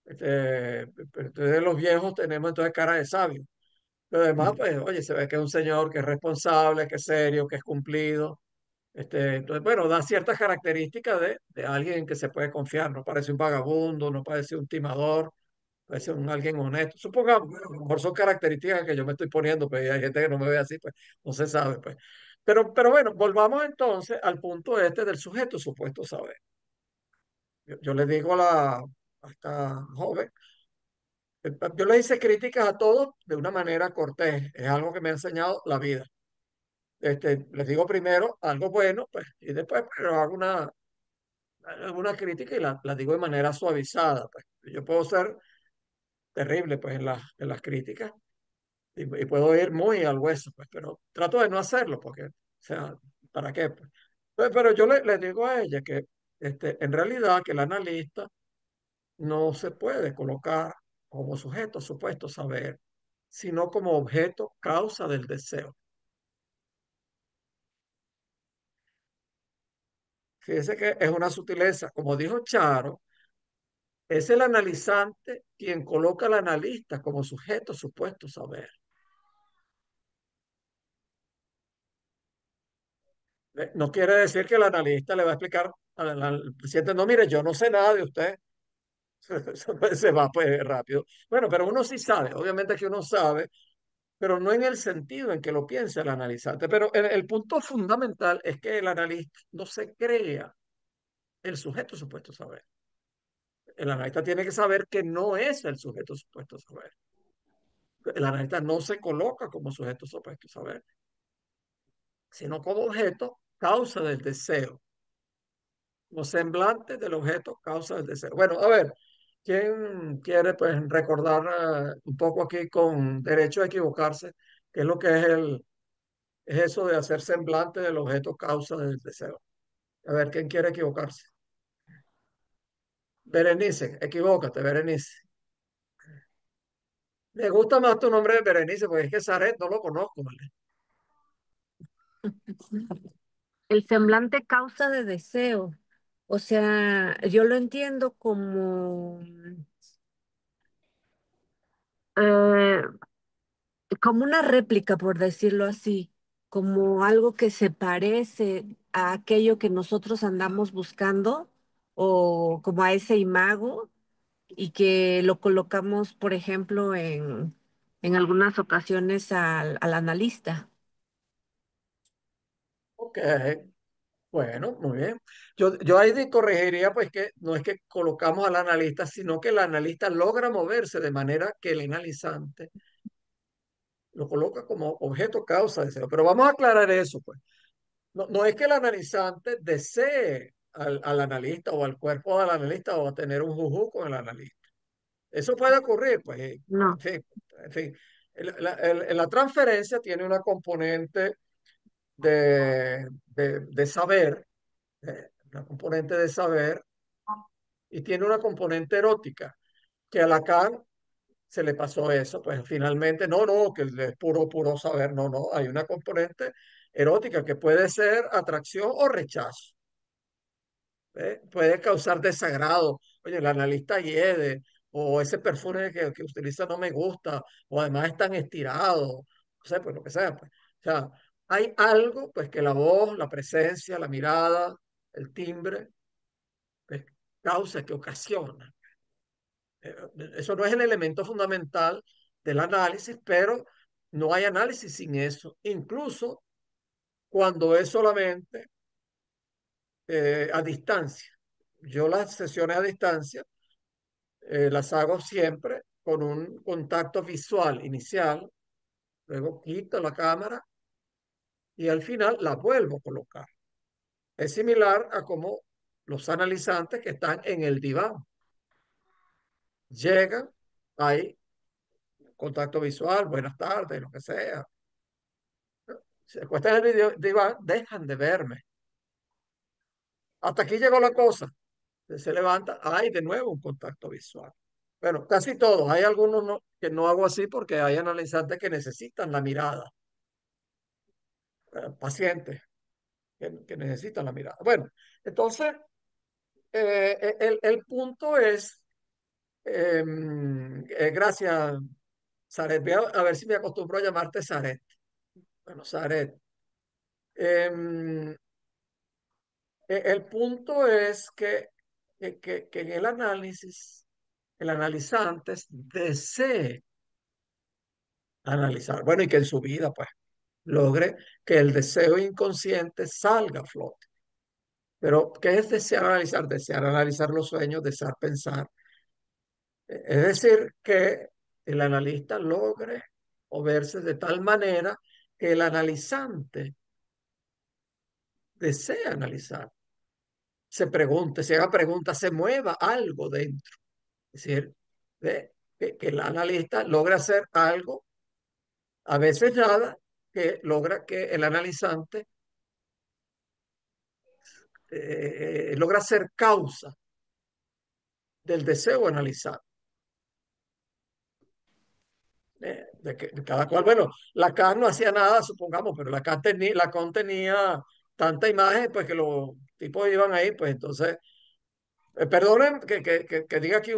entonces los viejos tenemos entonces cara de sabio. Pero además, pues, oye, se ve que es un señor que es responsable, que es serio, que es cumplido. Entonces, bueno, da ciertas características de alguien que se puede confiar. No parece un vagabundo, no parece un timador, parece un alguien honesto. Supongamos, bueno, a lo mejor son características que yo me estoy poniendo, pues y hay gente que no me ve así, pues no se sabe, pues. Pero bueno, volvamos entonces al punto este del sujeto supuesto saber. Yo le digo a esta joven, yo le hice críticas a todos de una manera cortés. Es algo que me ha enseñado la vida. Les digo primero algo bueno, pues, y después pues, hago alguna crítica y la digo de manera suavizada, pues. Yo puedo ser terrible, pues, en las críticas y puedo ir muy al hueso, pues, pero trato de no hacerlo porque, o sea, ¿para qué? Pues? Pero yo le digo a ella que, en realidad, que el analista no se puede colocar como sujeto supuesto saber, sino como objeto causa del deseo. Fíjese que es una sutileza. Como dijo Charo, es el analizante quien coloca al analista como sujeto supuesto saber. No quiere decir que el analista le va a explicar al presidente, no, mire, yo no sé nada de usted. Se va pues rápido. Bueno, pero uno sí sabe, obviamente que uno sabe, pero no en el sentido en que lo piensa el analizante. Pero el punto fundamental es que el analista no se crea el sujeto supuesto saber. El analista tiene que saber que no es el sujeto supuesto saber. El analista no se coloca como sujeto supuesto saber, sino como objeto causa del deseo. Los semblantes del objeto causa del deseo. Bueno, a ver, ¿quién quiere pues recordar un poco aquí con derecho a equivocarse? ¿Qué es lo que es eso de hacer semblante del objeto causa del deseo? A ver, ¿quién quiere equivocarse? Berenice, equivócate, Berenice. Me gusta más tu nombre de Berenice, porque es que Saret no lo conozco, ¿vale? El semblante causa de deseo. O sea, yo lo entiendo eh, como una réplica, por decirlo así, como algo que se parece a aquello que nosotros andamos buscando o como a ese imago y que lo colocamos, por ejemplo, en algunas ocasiones al analista. Ok, bueno, muy bien. Yo ahí corregiría pues que no es que colocamos al analista, sino que el analista logra moverse de manera que el analizante lo coloca como objeto causa deseo. Pero vamos a aclarar eso, pues. No, no es que el analizante desee al analista o al cuerpo del analista o a tener un juju con el analista. Eso puede ocurrir, pues, No, en fin. La transferencia tiene una componente de saber, una componente de saber y tiene una componente erótica, que a Lacan se le pasó eso, pues finalmente, no, no, que es puro, puro saber, no, no, hay una componente erótica que puede ser atracción o rechazo, ¿eh? Puede causar desagrado, oye, el analista hiede, o ese perfume que utiliza no me gusta, o además es tan estirado, no sé, pues lo que sea, pues. O sea, hay algo, pues que la voz, la presencia, la mirada, el timbre, pues, causa, que ocasiona. Eh, Eso no es el elemento fundamental del análisis, pero no hay análisis sin eso, incluso cuando es solamente a distancia. Yo las sesiones a distancia las hago siempre con un contacto visual inicial, luego quito la cámara y al final la vuelvo a colocar. Es similar a como los analizantes que están en el diván llegan, hay contacto visual, buenas tardes, lo que sea. Se acuestan en el diván, dejan de verme. Hasta aquí llegó la cosa. Se levanta, hay de nuevo un contacto visual. Bueno, casi todos. Hay algunos que no hago así porque hay analizantes que necesitan la mirada, pacientes que necesitan la mirada. Bueno, entonces, el punto es, gracias, Saret, voy a ver si me acostumbro a llamarte Saret. Bueno, Saret. Em, el punto es que en el análisis, el analizante desee analizar, bueno, y que en su vida, pues, logre que el deseo inconsciente salga a flote. Pero, ¿qué es desear analizar? Desear analizar los sueños, desear pensar. Es decir, que el analista logre moverse de tal manera que el analizante desea analizar, se pregunte, se haga preguntas, se mueva algo dentro. Es decir, que el analista logra hacer algo, a veces nada, que logra que el analizante logra ser causa del deseo analizar. De cada cual, bueno, Lacan no hacía nada, supongamos, pero Lacan tenía tanta imagen, pues que los tipos iban ahí, pues entonces, perdonen que diga aquí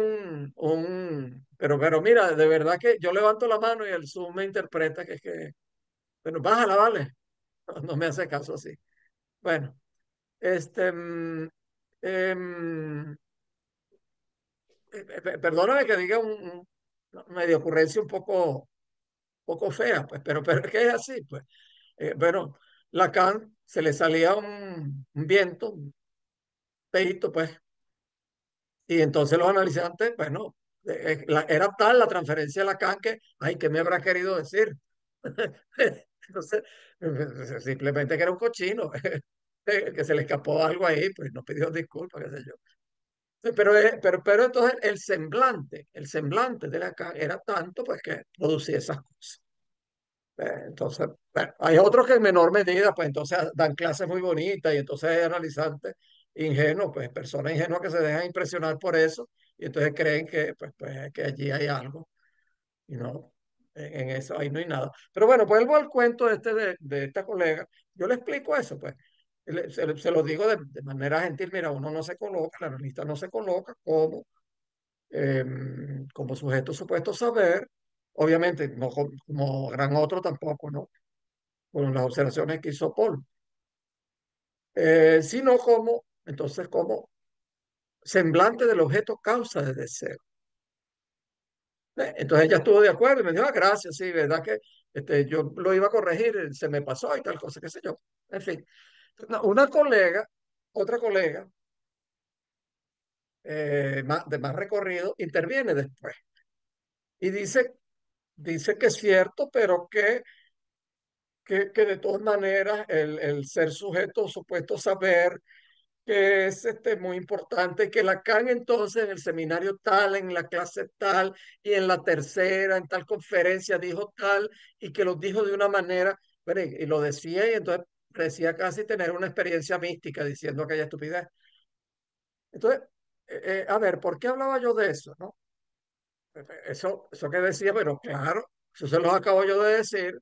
pero mira, de verdad que yo levanto la mano y el Zoom me interpreta que es que, bueno, bájala, vale, no me hace caso así. Bueno, este, em, perdóname que diga una medio ocurrencia un poco poco fea, pues, pero es que es así, pues. Bueno, Lacan se le salía un viento, un peito, pues, y entonces los analizantes, bueno, era tal la transferencia de Lacan que, ay, ¿qué me habrá querido decir? Entonces, simplemente que era un cochino, que se le escapó algo ahí, pues no pidió disculpas, qué sé yo. Pero entonces el semblante de Lacan era tanto, pues que producía esas cosas. Entonces, bueno, hay otros que en menor medida, pues entonces dan clases muy bonitas y entonces hay analizantes ingenuos, pues personas ingenuas que se dejan impresionar por eso y entonces creen que, pues, que allí hay algo y no, en eso ahí no hay nada. Pero bueno, vuelvo al cuento este de esta colega, yo le explico eso, pues. Se lo digo de manera gentil, mira, uno no se coloca, el analista no se coloca como sujeto supuesto saber, obviamente no como gran otro tampoco, ¿no? Con las observaciones que hizo Paul, sino entonces, como semblante del objeto causa de deseo. Entonces ella estuvo de acuerdo y me dijo, ah, gracias, sí, verdad que yo lo iba a corregir, se me pasó y tal cosa, qué sé yo. En fin, una colega, otra colega de más recorrido, interviene después y dice que es cierto, pero que de todas maneras el ser sujeto supuesto saber que es muy importante, que Lacan entonces en el seminario tal, en la clase tal, y en la tercera, en tal conferencia dijo tal, y que lo dijo de una manera, bueno, y lo decía, y entonces parecía casi tener una experiencia mística diciendo aquella estupidez. Entonces, a ver, ¿por qué hablaba yo de eso, no? Eso que decía, pero claro, eso se los acabo yo de decir,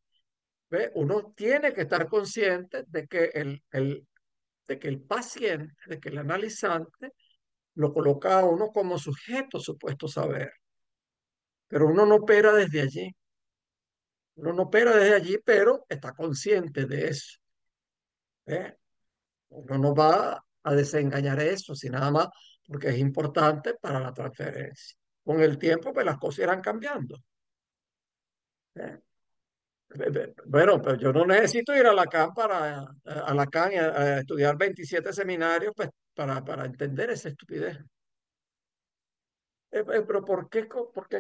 ¿ve? Uno tiene que estar consciente de que de que el paciente, de que el analizante, lo coloca a uno como sujeto supuesto saber, pero uno no opera desde allí. Uno no opera desde allí, pero está consciente de eso. ¿Eh? Uno no va a desengañar eso, sino nada más porque es importante para la transferencia. Con el tiempo, pues las cosas irán cambiando. ¿Eh? Bueno, pero yo no necesito ir a Lacan a Lacan a estudiar 27 seminarios pues, para entender esa estupidez. Pero por qué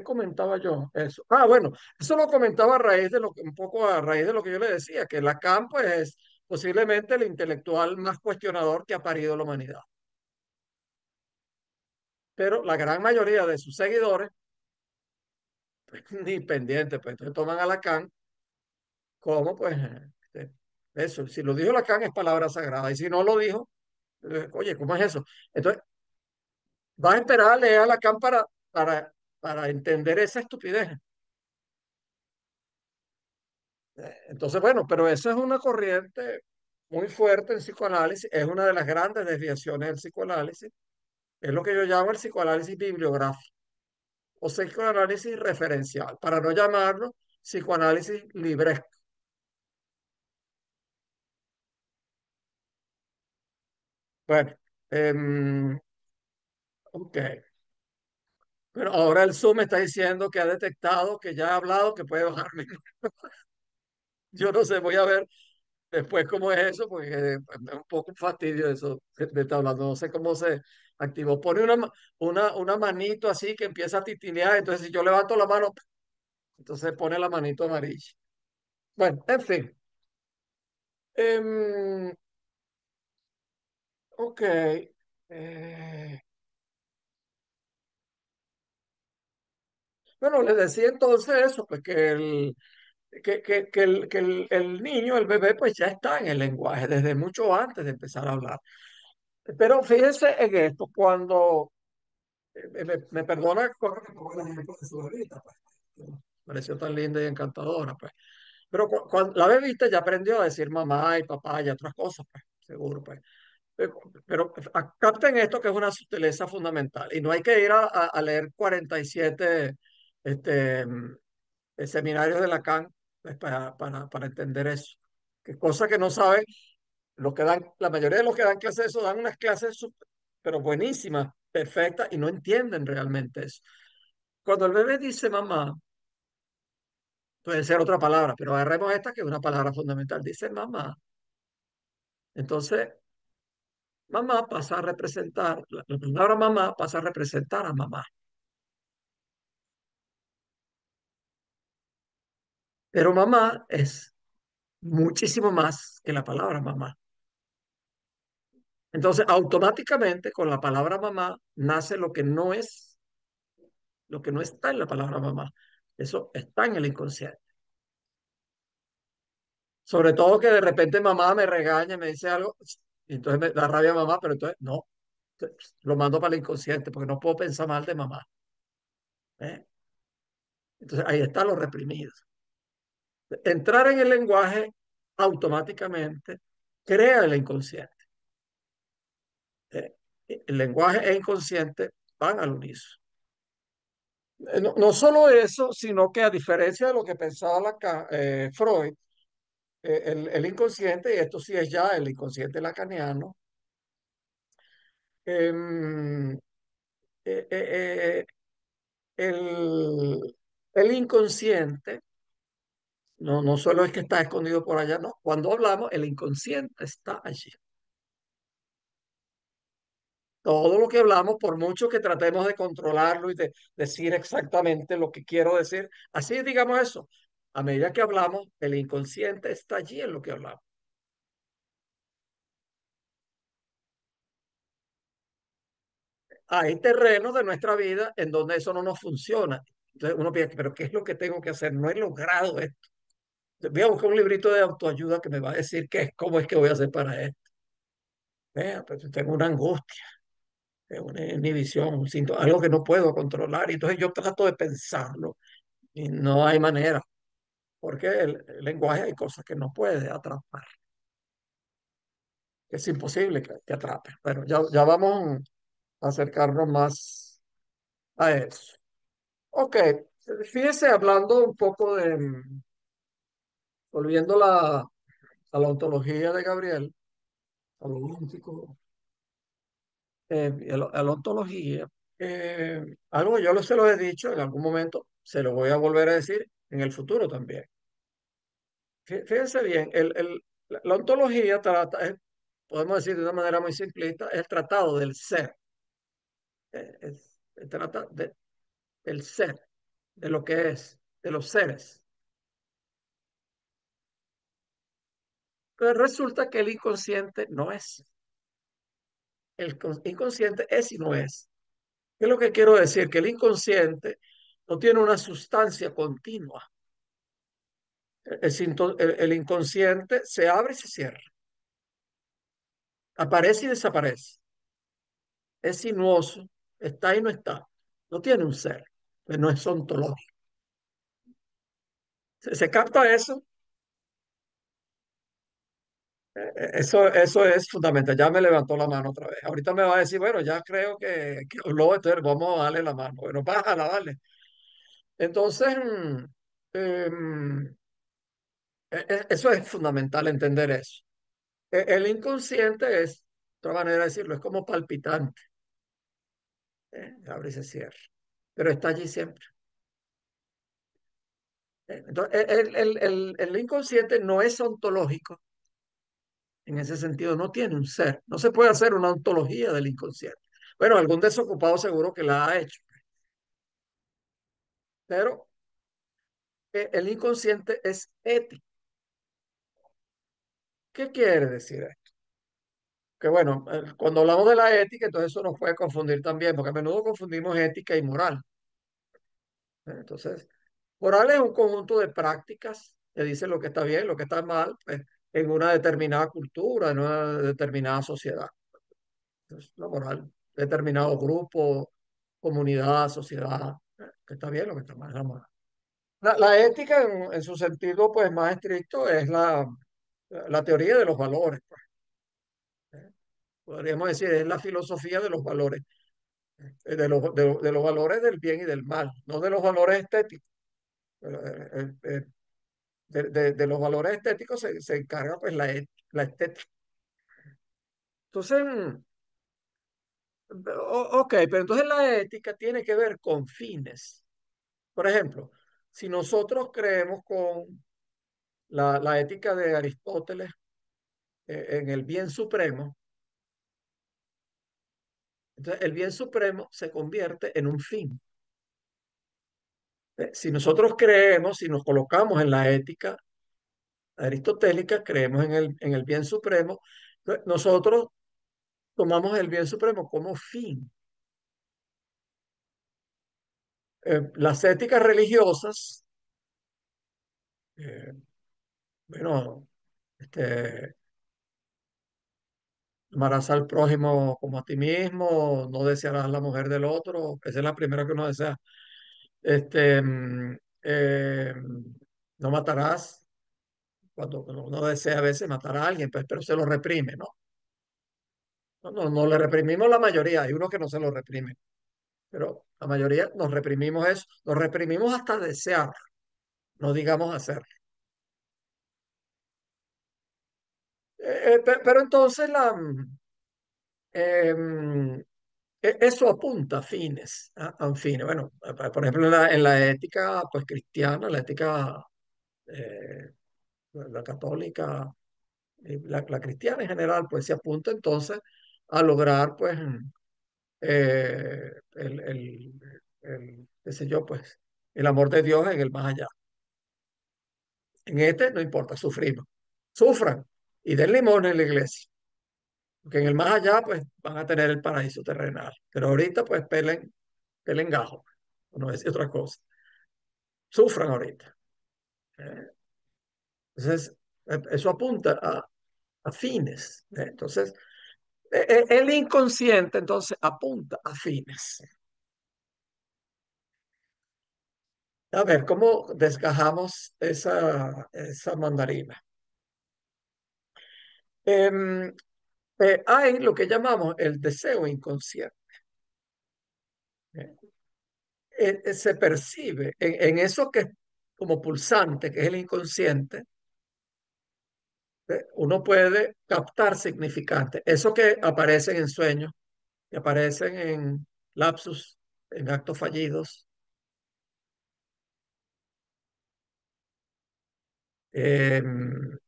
comentaba yo eso? Ah, bueno, eso lo comentaba a raíz de un poco a raíz de lo que yo le decía, que Lacan pues, es posiblemente el intelectual más cuestionador que ha parido la humanidad. Pero la gran mayoría de sus seguidores, pues, ni pendientes, pues entonces toman a Lacan como, pues, eso, si lo dijo Lacan es palabra sagrada, y si no lo dijo, oye, ¿cómo es eso? Entonces, vas a esperar a leer a Lacan para, para entender esa estupidez. Entonces, bueno, pero eso es una corriente muy fuerte en psicoanálisis, es una de las grandes desviaciones del psicoanálisis, es lo que yo llamo el psicoanálisis bibliográfico o psicoanálisis referencial, para no llamarlo psicoanálisis libresco. Bueno, ok. Bueno, ahora el Zoom me está diciendo que ha detectado que ya he hablado, que puede bajarme. Yo no sé, voy a ver después cómo es eso, porque es un poco un fastidio eso de estar hablando. No sé cómo se activó. Pone una manito así que empieza a titinear. Entonces, si yo levanto la mano, entonces pone la manito amarilla. Bueno, en fin. Em, ok. Bueno, les decía entonces eso, pues que el niño, el bebé, pues ya está en el lenguaje desde mucho antes de empezar a hablar. Pero fíjense en esto, cuando me perdona con el ejemplo de su bebita, pues, que me pareció tan linda y encantadora, pues. Pero cuando la bebita ya aprendió a decir mamá y papá y otras cosas, pues, seguro, pues. Pero capten esto que es una sutileza fundamental y no hay que ir a leer 47 este, seminarios de Lacan pues, para entender eso. Que cosa que no saben los que dan, la mayoría de los que dan clases de eso dan unas clases pero buenísimas, perfectas, y no entienden realmente eso. Cuando el bebé dice mamá, Puede ser otra palabra, pero agarremos esta que es una palabra fundamental. Dice mamá. Entonces, mamá pasa a representar, la palabra mamá pasa a representar a mamá. Pero mamá es muchísimo más que la palabra mamá. Entonces, automáticamente con la palabra mamá nace lo que no está en la palabra mamá. Eso está en el inconsciente. Sobre todo que de repente mamá me regaña, me dice algo, y entonces me da rabia a mamá, pero entonces no, lo mando para el inconsciente porque no puedo pensar mal de mamá. ¿Eh? Entonces ahí está lo reprimido. Entrar en el lenguaje automáticamente crea el inconsciente. ¿Eh? El lenguaje e inconsciente van al unísono. No, no solo eso, sino que a diferencia de lo que pensaba Freud, el inconsciente, y esto sí es ya el inconsciente lacaniano, em, eh, eh, el inconsciente no solo es que está escondido por allá, no. Cuando hablamos, el inconsciente está allí. Todo lo que hablamos, por mucho que tratemos de controlarlo y de decir exactamente lo que quiero decir, así digamos eso, a medida que hablamos, el inconsciente está allí en lo que hablamos. Hay terrenos de nuestra vida en donde eso no nos funciona. Entonces uno piensa, pero ¿qué es lo que tengo que hacer? No he logrado esto. Voy a buscar un librito de autoayuda que me va a decir cómo es que voy a hacer para esto. Vea, pues tengo una angustia, una inhibición, un síntoma, algo que no puedo controlar. Y entonces yo trato de pensarlo y no hay manera, porque el lenguaje hay cosas que no puede atrapar, que es imposible que atrape. Bueno, ya vamos a acercarnos más a eso. Ok, fíjese hablando un poco volviendo a la ontología de Gabriel, a lo lógico, a la ontología, algo que se lo he dicho en algún momento, se lo voy a volver a decir en el futuro también. Fíjense bien, la ontología trata, podemos decir de una manera muy simplista, es el tratado del ser, trata del ser, de lo que es, de los seres. Pero resulta que el inconsciente no es. Inconsciente es y no es. ¿Qué es lo que quiero decir? Que el inconsciente no tiene una sustancia continua. El inconsciente se abre y se cierra, aparece y desaparece, es sinuoso, está y no está, no tiene un ser, pues no es ontológico. ¿Se capta eso? Eso es fundamental. Ya me levantó la mano otra vez. Ahorita me va a decir, bueno, ya creo que habló, entonces vamos a darle la mano. Bueno, bájala, dale. Entonces, eso es fundamental entender eso. El inconsciente es, otra manera de decirlo, es como palpitante, abre y se cierra, pero está allí siempre. Entonces, el inconsciente no es ontológico, en ese sentido, no tiene un ser, no se puede hacer una ontología del inconsciente. Bueno, algún desocupado seguro que la ha hecho, pero el inconsciente es ético. ¿Qué quiere decir esto? Que bueno, cuando hablamos de la ética, entonces eso nos puede confundir también, porque a menudo confundimos ética y moral. Entonces, moral es un conjunto de prácticas que dicen lo que está bien, lo que está mal, pues, en una determinada cultura, en una determinada sociedad. Entonces, la moral, determinado grupo, comunidad, sociedad, que está bien, lo que está mal, es la moral. La ética, en su sentido pues, más estricto, es la teoría de los valores, pues. Podríamos decir, es la filosofía de los valores, de los valores del bien y del mal, no de los valores estéticos. De los valores estéticos se encarga pues la estética. Entonces, ok, pero entonces la ética tiene que ver con fines. Por ejemplo, si nosotros creemos con la ética de Aristóteles en el bien supremo, entonces el bien supremo se convierte en un fin. Si nosotros creemos, si nos colocamos en la ética aristotélica, creemos en el bien supremo, nosotros tomamos el bien supremo como fin. Las éticas religiosas, eh, bueno, este, amarás al prójimo como a ti mismo, no desearás la mujer del otro, esa es la primera que uno desea. Este, no matarás, cuando uno desea a veces matar a alguien, pues, pero se lo reprime, ¿no? No le reprimimos la mayoría, hay unos que no se lo reprimen, pero la mayoría nos reprimimos eso, nos reprimimos hasta desear, no digamos hacer. Pero entonces em, eso apunta a fines, a un fin. Bueno, por ejemplo, en la ética pues, cristiana, la ética eh, la católica, la cristiana en general, pues se apunta entonces a lograr pues qué sé yo, pues el amor de Dios en el más allá. En este no importa, sufrimos. Sufran y den limón en la iglesia. Porque en el más allá, pues van a tener el paraíso terrenal. Pero ahorita, pues pelen gajo. No decir otra cosa. Sufran ahorita. ¿Eh? Entonces, eso apunta a fines. ¿Eh? Entonces, el inconsciente, entonces, apunta a fines. A ver, ¿cómo desgajamos esa mandarina? Em, hay lo que llamamos el deseo inconsciente. ¿Eh? Se percibe en eso que es como pulsante, que es el inconsciente, uno puede captar significantes. Eso que aparecen en sueños, que aparecen en lapsus, en actos fallidos. Me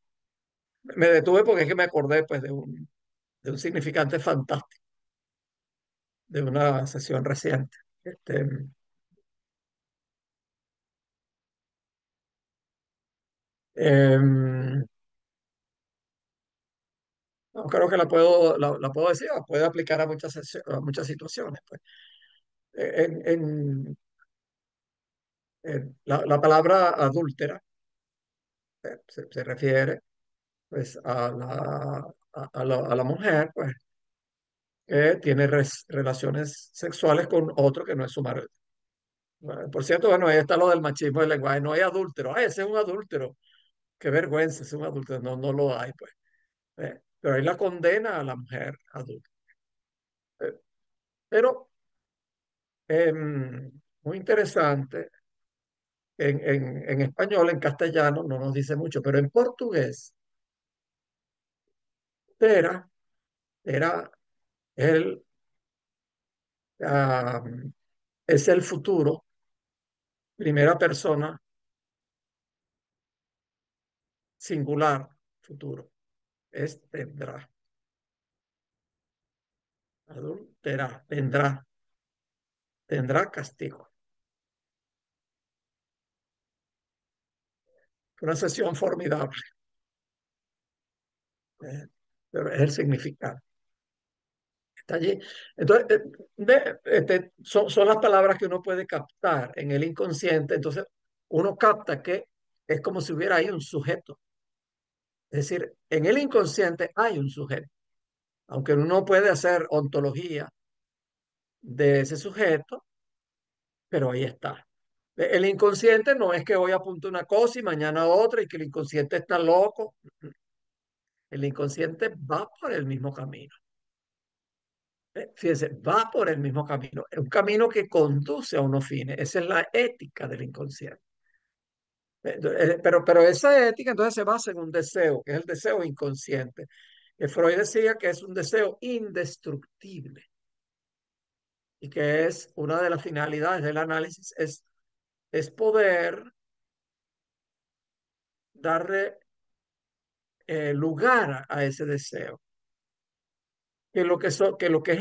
detuve porque es que me acordé pues, de un significante fantástico, de una sesión reciente. Em, no, creo que la puedo decir, la puede aplicar a a muchas situaciones. Pues. La palabra adúltera se refiere pues, a la mujer pues, que tiene relaciones sexuales con otro que no es su marido. Bueno, por cierto, bueno, ahí está lo del machismo del lenguaje. No hay adúltero. Ay, ese es un adúltero. Qué vergüenza, ese es un adúltero. No, no lo hay, pues. Pero hay la condena a la mujer adulta. Eh, pero muy interesante, en español, en castellano, no nos dice mucho, pero en portugués, era, era el, ah, es el futuro, primera persona, singular, futuro. Es tendrá, adulterá, tendrá castigo. Una sesión formidable, eh, pero es el significado. Está allí. Entonces, son las palabras que uno puede captar en el inconsciente. Entonces, uno capta que es como si hubiera ahí un sujeto. Es decir, en el inconsciente hay un sujeto. Aunque uno puede hacer ontología de ese sujeto, pero ahí está. El inconsciente no es que hoy apunte una cosa y mañana otra y que el inconsciente está loco. El inconsciente va por el mismo camino. Fíjense, va por el mismo camino. Es un camino que conduce a unos fines. Esa es la ética del inconsciente. Pero esa ética entonces se basa en un deseo, que es el deseo inconsciente. Que Freud decía que es un deseo indestructible y que es una de las finalidades del análisis, es poder darle lugar a ese deseo. Que lo que es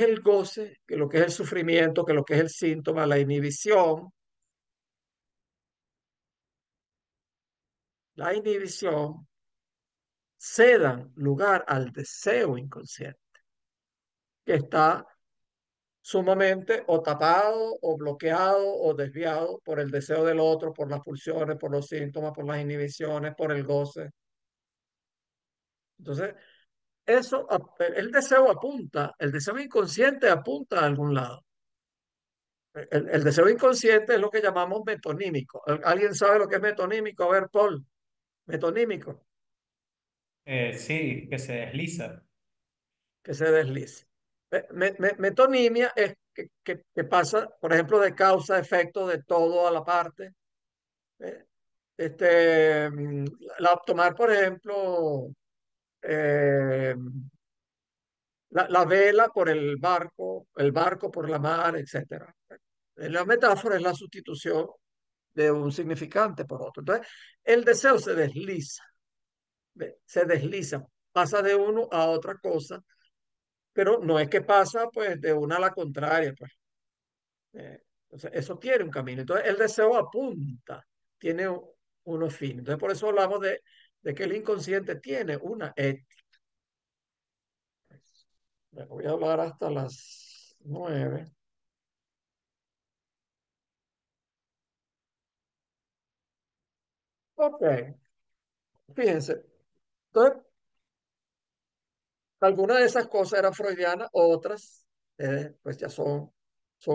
el goce, que lo que es el sufrimiento, que lo que es el síntoma, la inhibición, cedan lugar al deseo inconsciente, que está sumamente o tapado o bloqueado o desviado por el deseo del otro, por las pulsiones, por los síntomas, por las inhibiciones, por el goce. Entonces, el deseo apunta, el deseo inconsciente apunta a algún lado. El deseo inconsciente es lo que llamamos metonímico. ¿Alguien sabe lo que es metonímico? A ver, Paul, metonímico, Sí, que se desliza. que se deslice. Metonimia es que pasa, por ejemplo, de causa a efecto de todo a la parte. ¿Eh? Tomar, por ejemplo, eh, la vela por el barco por la mar, etcétera. La metáfora es la sustitución de un significante por otro. Entonces, el deseo se desliza, ¿ve? Se desliza, pasa de uno a otra cosa, pero no es que pasa pues de una a la contraria, pues. Entonces, eso tiene un camino. Entonces, el deseo apunta, tiene unos fines. Entonces, por eso hablamos de que el inconsciente tiene una ética. Bueno, voy a hablar hasta las 9. Ok, fíjense. Entonces, algunas de esas cosas eran freudianas, otras pues ya son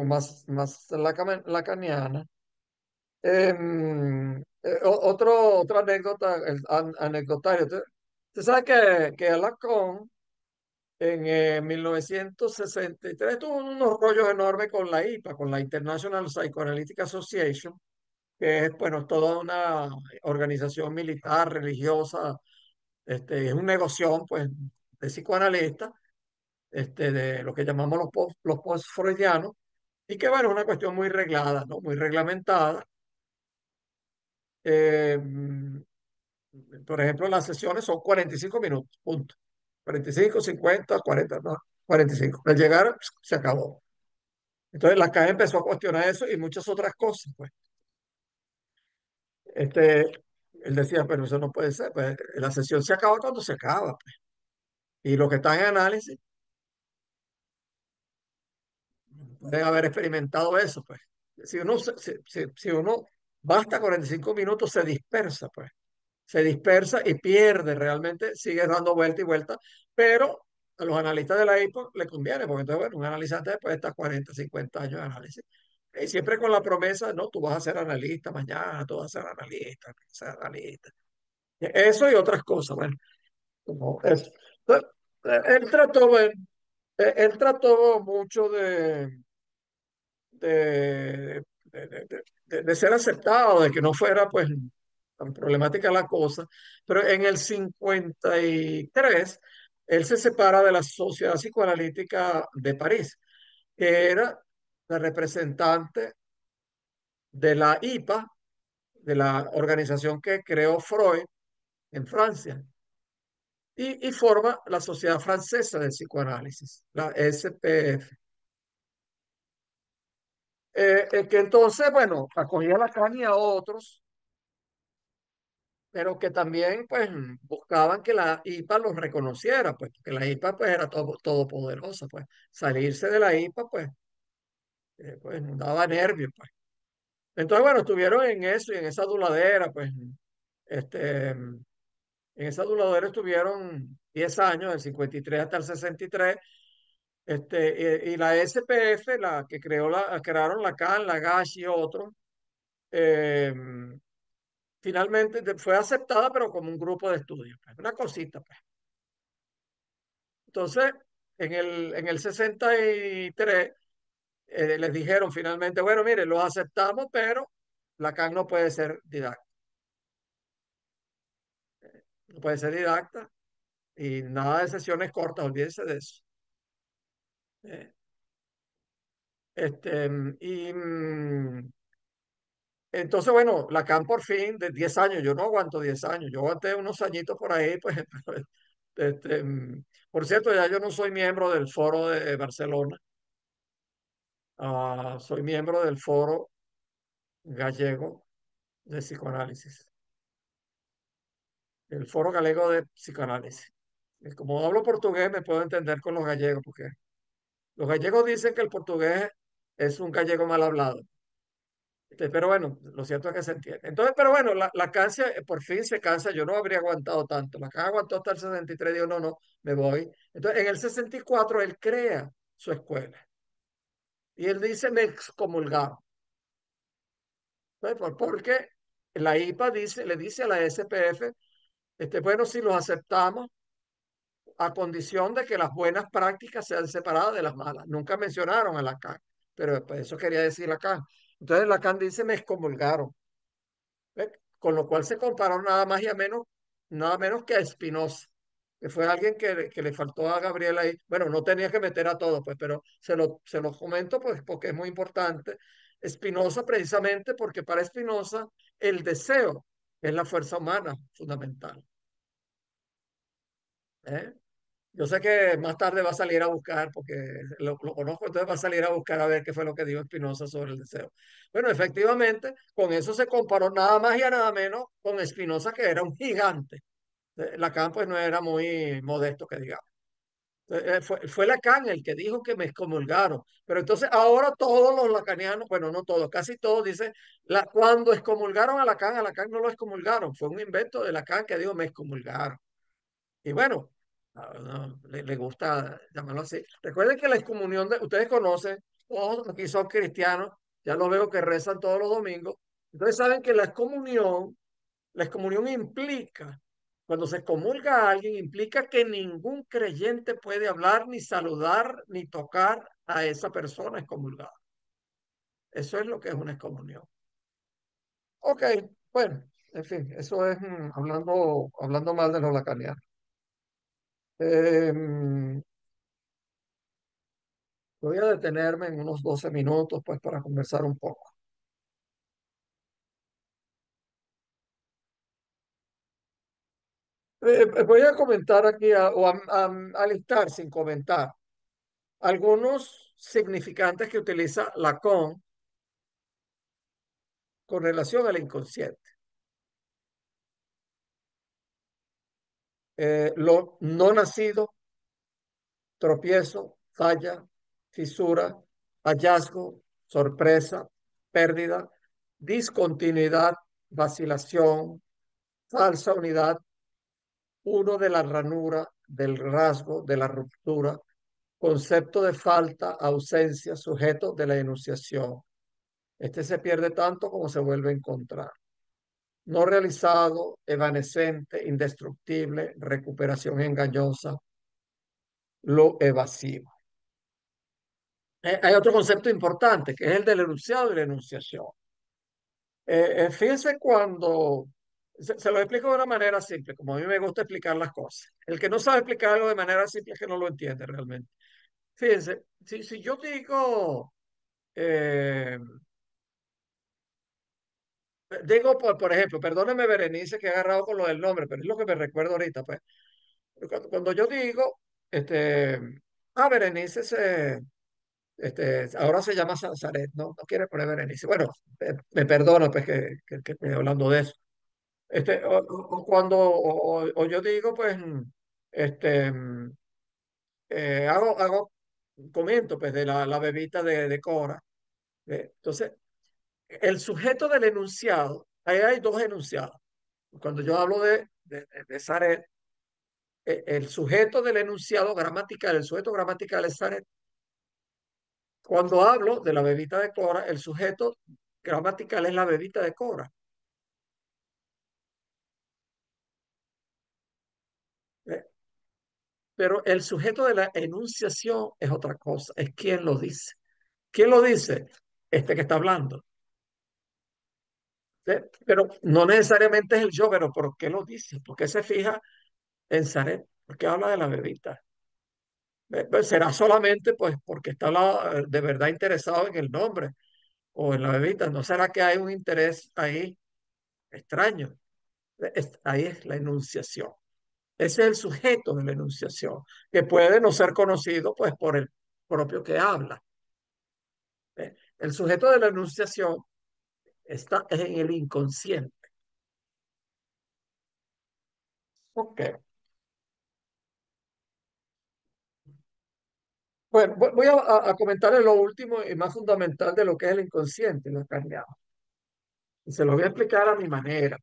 más lacanianas. Otra anécdota, anecdotario. Usted sabe que Lacan en 1963 tuvo unos rollos enormes con la IPA, con la International Psychoanalytic Association, que es, bueno, toda una organización militar, religiosa, es un negocio, pues, de psicoanalistas, de lo que llamamos los post-freudianos, y que, bueno, es una cuestión muy reglada, ¿no? Muy reglamentada. Eh, por ejemplo, las sesiones son 45 minutos, punto. 45, 50, 40, no, 45. Al llegar, se acabó. Entonces, la CAE empezó a cuestionar eso y muchas otras cosas, pues. Este, él decía, pero eso no puede ser, pues, la sesión se acaba cuando se acaba, pues. Y lo que está en análisis, pueden haber experimentado eso, pues. Si uno basta 45 minutos, se dispersa, pues. Se dispersa y pierde, realmente sigue dando vuelta y vuelta, pero a los analistas de la IPO le conviene, porque entonces, bueno, un analizante después está 40, 50 años de análisis. Y siempre con la promesa, no, tú vas a ser analista mañana, tú vas a ser analista, ser analista. Eso y otras cosas, bueno, como eso. Entonces, él trató, bueno, él trató mucho de, de ser aceptado, de que no fuera pues tan problemática la cosa, pero en el 53 él se separa de la Sociedad Psicoanalítica de París, que era la representante de la IPA, de la organización que creó Freud en Francia, y forma la Sociedad Francesa de Psicoanálisis, la SPF. Que entonces, bueno, acogía a Lacan y a otros, pero que también, pues, buscaban que la IPA los reconociera, pues, porque la IPA, pues, era todopoderosa, pues, salirse de la IPA, pues, nos daba nervios, pues. Entonces, bueno, estuvieron en eso y en esa aduladera, pues, en esa aduladera estuvieron 10 años, del 53 hasta el 63, y la SPF, la que crearon Lacan, Lagache y otros, eh, finalmente fue aceptada, pero como un grupo de estudio, pues, una cosita, pues. Entonces, en el 63, les dijeron finalmente, bueno, mire, lo aceptamos, pero Lacan no puede ser didacta. No puede ser didacta y nada de sesiones cortas, olvídense de eso. Eh, este, y, Entonces, bueno, Lacan por fin, de 10 años, yo no aguanto 10 años, yo aguanté unos añitos por ahí, pues, este, por cierto, ya yo no soy miembro del Foro de Barcelona, soy miembro del Foro Gallego de Psicoanálisis, el Foro Galego de Psicoanálisis. Y como hablo portugués, me puedo entender con los gallegos, porque los gallegos dicen que el portugués es un gallego mal hablado. Pero bueno, lo cierto es que se entiende. Entonces, pero bueno, la cansa, por fin se cansa. Yo no habría aguantado tanto. La cansa aguantó hasta el 63. Digo, no, no, me voy. Entonces, en el 64 él crea su escuela. Y él dice, me excomulgaron. Porque la IPA dice, le dice a la SPF, bueno, si los aceptamos a condición de que las buenas prácticas sean separadas de las malas. Nunca mencionaron a Lacan, pero pues, eso quería decir Lacan. Entonces Lacan dice, me excomulgaron. ¿Ve? Con lo cual se comparó nada menos que a Spinoza, que fue alguien que le faltó a Gabriel ahí. Bueno, no tenía que meter a todos, pues, pero se lo comento pues, porque es muy importante. Spinoza, precisamente porque para Spinoza el deseo es la fuerza humana fundamental. ¿Eh? Yo sé que más tarde va a salir a buscar, porque lo conozco, entonces va a salir a buscar a ver qué fue lo que dijo Spinoza sobre el deseo. Bueno, efectivamente, con eso se comparó nada más y a nada menos con Spinoza, que era un gigante. Lacan, pues, no era muy modesto, que digamos. Fue Lacan el que dijo que me excomulgaron. Pero entonces ahora todos los lacanianos, bueno, no todos, casi todos dicen, cuando excomulgaron a Lacan no lo excomulgaron. Fue un invento de Lacan que dijo me excomulgaron. Y bueno, no, le gusta llamarlo así. Recuerden que la excomunión ustedes conocen, todos aquí son cristianos, ya los veo que rezan todos los domingos. Entonces saben que la excomunión implica, cuando se excomulga a alguien, implica que ningún creyente puede hablar, ni saludar, ni tocar a esa persona excomulgada. Eso es lo que es una excomunión. Ok, bueno, en fin, eso es hablando mal de los lacanianos. Em, Voy a detenerme en unos 12 minutos, pues, para conversar un poco. Voy a comentar aquí, a listar sin comentar, algunos significantes que utiliza Lacan con relación al inconsciente. Lo no nacido, tropiezo, falla, fisura, hallazgo, sorpresa, pérdida, discontinuidad, vacilación, falsa unidad, uno de la ranura, del rasgo, de la ruptura, concepto de falta, ausencia, sujeto de la enunciación. Este se pierde tanto como se vuelve a encontrar. No realizado, evanescente, indestructible, recuperación engañosa, lo evasivo. Hay otro concepto importante, que es el del enunciado y la enunciación. Fíjense cuando, se lo explico de una manera simple, como a mí me gusta explicar las cosas. El que no sabe explicar algo de manera simple es que no lo entiende realmente. Fíjense, si yo digo, por ejemplo, perdóneme Berenice que he agarrado con lo del nombre, pero es lo que me recuerdo ahorita, pues. Cuando yo digo, este, Berenice ahora se llama Saret, no quiere poner Berenice. Bueno, me perdona, pues, que esté hablando de eso. O cuando, o yo digo, pues, este, comento, pues, de la bebita de Cora. Entonces, el sujeto del enunciado, ahí hay dos enunciados. Cuando yo hablo de Saret, el sujeto del enunciado gramatical, el sujeto gramatical es Saret. Cuando hablo de la bebita de Cora, el sujeto gramatical es la bebita de Cora. ¿Eh? Pero el sujeto de la enunciación es otra cosa, es quien lo dice. ¿Quién lo dice? Este que está hablando. Pero no necesariamente es el yo, pero ¿por qué lo dice? ¿Por qué se fija en Zaret? ¿Por qué habla de la bebita? Pues será solamente pues porque está de verdad interesado en el nombre, o en la bebida, ¿no será que hay un interés ahí extraño? Ahí es la enunciación. Ese es el sujeto de la enunciación, que puede no ser conocido pues por el propio que habla. El sujeto de la enunciación está en el inconsciente. Ok. Bueno, voy a comentarle lo último y más fundamental de lo que es el inconsciente, la carne. Y se lo voy a explicar a mi manera.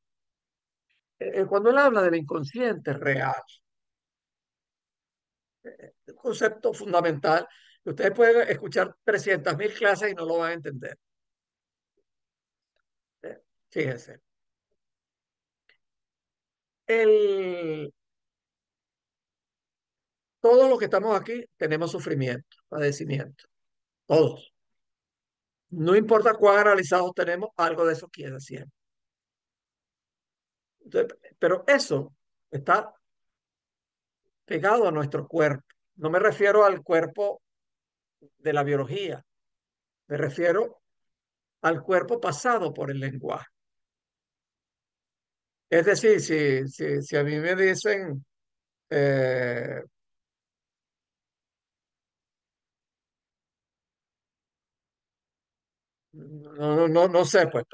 Cuando él habla del inconsciente real, un concepto fundamental, que ustedes pueden escuchar 300.000 clases y no lo van a entender. Eh, Fíjense, el, todos los que estamos aquí tenemos sufrimiento, padecimiento, todos. No importa cuán analizados tenemos, algo de eso quiere siempre. Pero eso está pegado a nuestro cuerpo. No me refiero al cuerpo de la biología, me refiero al cuerpo pasado por el lenguaje. Es decir, si a mí me dicen, eh, no sé, pues,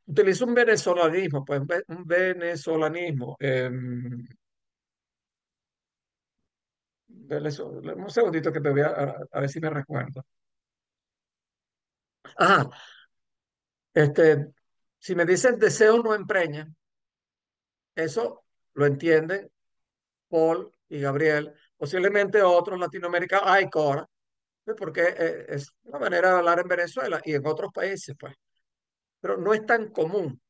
utilizo un venezolanismo, pues un venezolanismo. Un segundito que te voy a ver si me recuerdo. Ajá, este, si me dicen deseo no empreña, eso lo entienden Paul y Gabriel, posiblemente otros latinoamericanos, ay, Cora, pues, porque es una manera de hablar en Venezuela y en otros países, pues, pero no es tan común.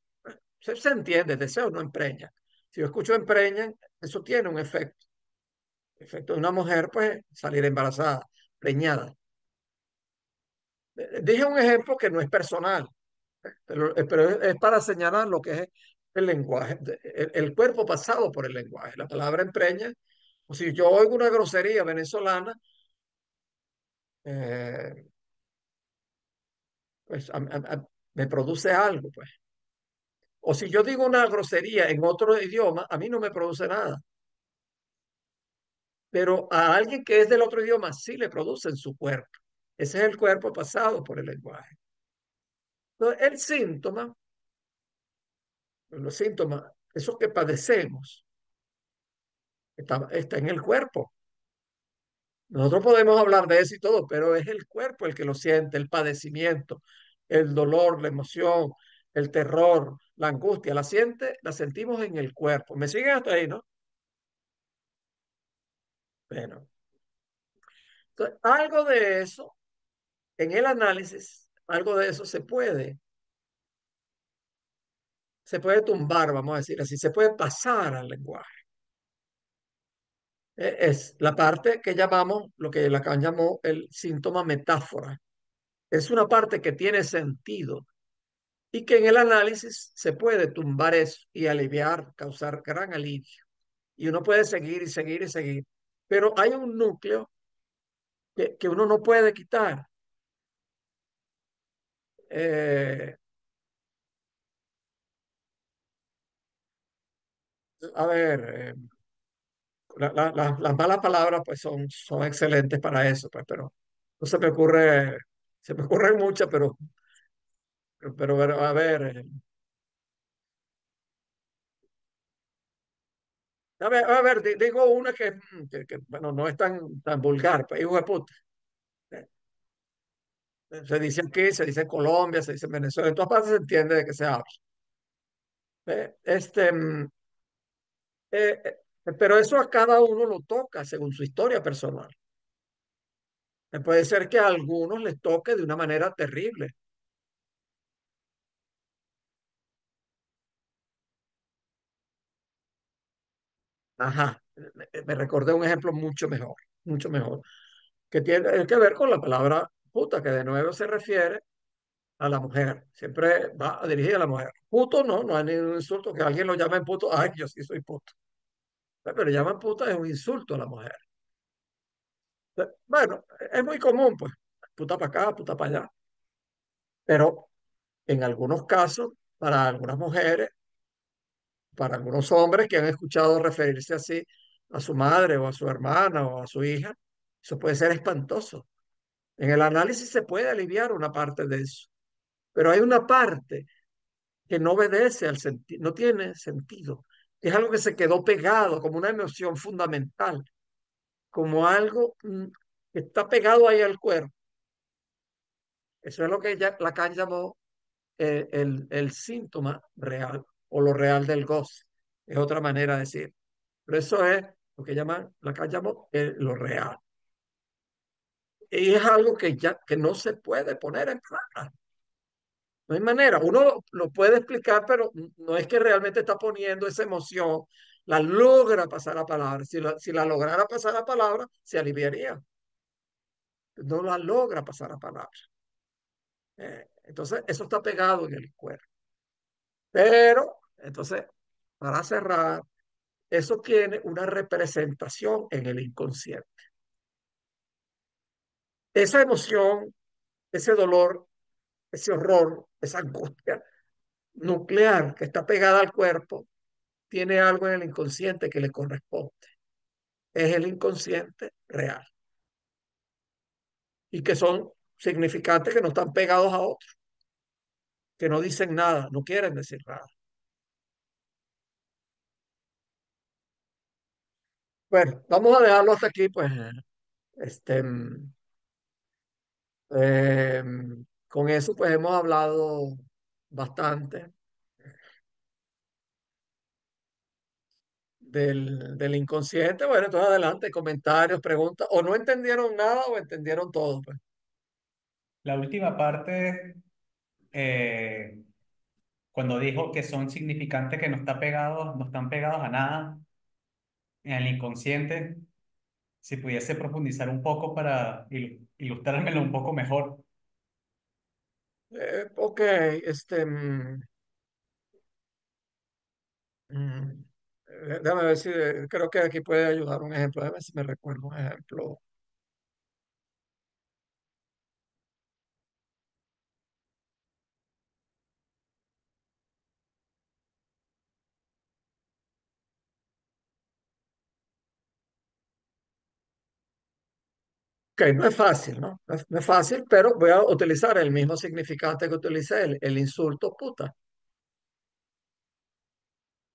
Se entiende, deseo no empreña. Si yo escucho empreñan, eso tiene un efecto. El efecto de una mujer, pues, salir embarazada, preñada. Dije un ejemplo que no es personal, pero es para señalar lo que es el lenguaje, el cuerpo pasado por el lenguaje. La palabra empreña, o si yo oigo una grosería venezolana, eh, pues me produce algo, pues. O si yo digo una grosería en otro idioma, a mí no me produce nada. Pero a alguien que es del otro idioma sí le produce en su cuerpo. Ese es el cuerpo pasado por el lenguaje. Entonces, el síntoma, los síntomas, esos que padecemos, está en el cuerpo. Nosotros podemos hablar de eso y todo, pero es el cuerpo el que lo siente, el padecimiento, el dolor, la emoción, el terror, la angustia, la sentimos en el cuerpo. ¿Me siguen hasta ahí, no? Bueno, entonces, algo de eso, en el análisis, algo de eso se puede tumbar, vamos a decir así, se puede pasar al lenguaje. Es la parte que llamamos, lo que Lacan llamó el síntoma metáfora. Es una parte que tiene sentido y que en el análisis se puede tumbar eso y aliviar, causar gran alivio. Y uno puede seguir y seguir y seguir. Pero hay un núcleo que uno no puede quitar. Eh, a ver, las malas palabras pues son excelentes para eso, pues, pero no se me ocurren muchas, pero a ver, digo una bueno, no es tan vulgar, pues, hijo de puta. Eh, Se dice aquí, se dice en Colombia, se dice en Venezuela, en todas partes se entiende de qué se habla. Pero eso a cada uno lo toca según su historia personal. Puede ser que a algunos les toque de una manera terrible. Ajá, me recordé un ejemplo mucho mejor, que tiene que ver con la palabra puta, que de nuevo se refiere a la mujer. Siempre va dirigida a la mujer. Puto no hay ningún insulto, que alguien lo llame puto, ay, yo sí soy puto. Pero llaman puta es un insulto a la mujer. Bueno, es muy común, pues, puta para acá, puta para allá. Pero en algunos casos, para algunas mujeres, para algunos hombres que han escuchado referirse así a su madre o a su hermana o a su hija, eso puede ser espantoso. En el análisis se puede aliviar una parte de eso, pero hay una parte que no obedece al sentido, no tiene sentido. Es algo que se quedó pegado como una emoción fundamental, como algo que está pegado ahí al cuerpo. Eso es lo que Lacan llamó el síntoma real o lo real del goce. Es otra manera de decir. Pero eso es lo que Lacan llamó lo real. Y es algo que ya que no se puede poner en palabras. No hay manera. Uno lo puede explicar, pero no es que realmente está poniendo esa emoción, la logra pasar a palabras. Si la lograra pasar a palabras, se aliviaría. No la logra pasar a palabras. Entonces, eso está pegado en el cuerpo. Pero, entonces, para cerrar, eso tiene una representación en el inconsciente. Esa emoción, ese dolor, ese horror, esa angustia nuclear que está pegada al cuerpo, tiene algo en el inconsciente que le corresponde. Es el inconsciente real. Y que son significantes que no están pegados a otros, que no dicen nada, no quieren decir nada. Bueno, vamos a dejarlo hasta aquí, pues, este, eh, con eso, pues, hemos hablado bastante del inconsciente. Bueno, entonces adelante, comentarios, preguntas, o no entendieron nada o entendieron todo, pues. La última parte, eh, cuando dijo que son significantes que no están pegados, no están pegados a nada en el inconsciente, si pudiese profundizar un poco para ilustrármelo un poco mejor. Ok, déjame ver si creo que aquí puede ayudar un ejemplo. Déjame ver si me recuerdo un ejemplo. Ok, no es fácil, ¿no? No es fácil, pero voy a utilizar el mismo significante que utilicé, el insulto puta.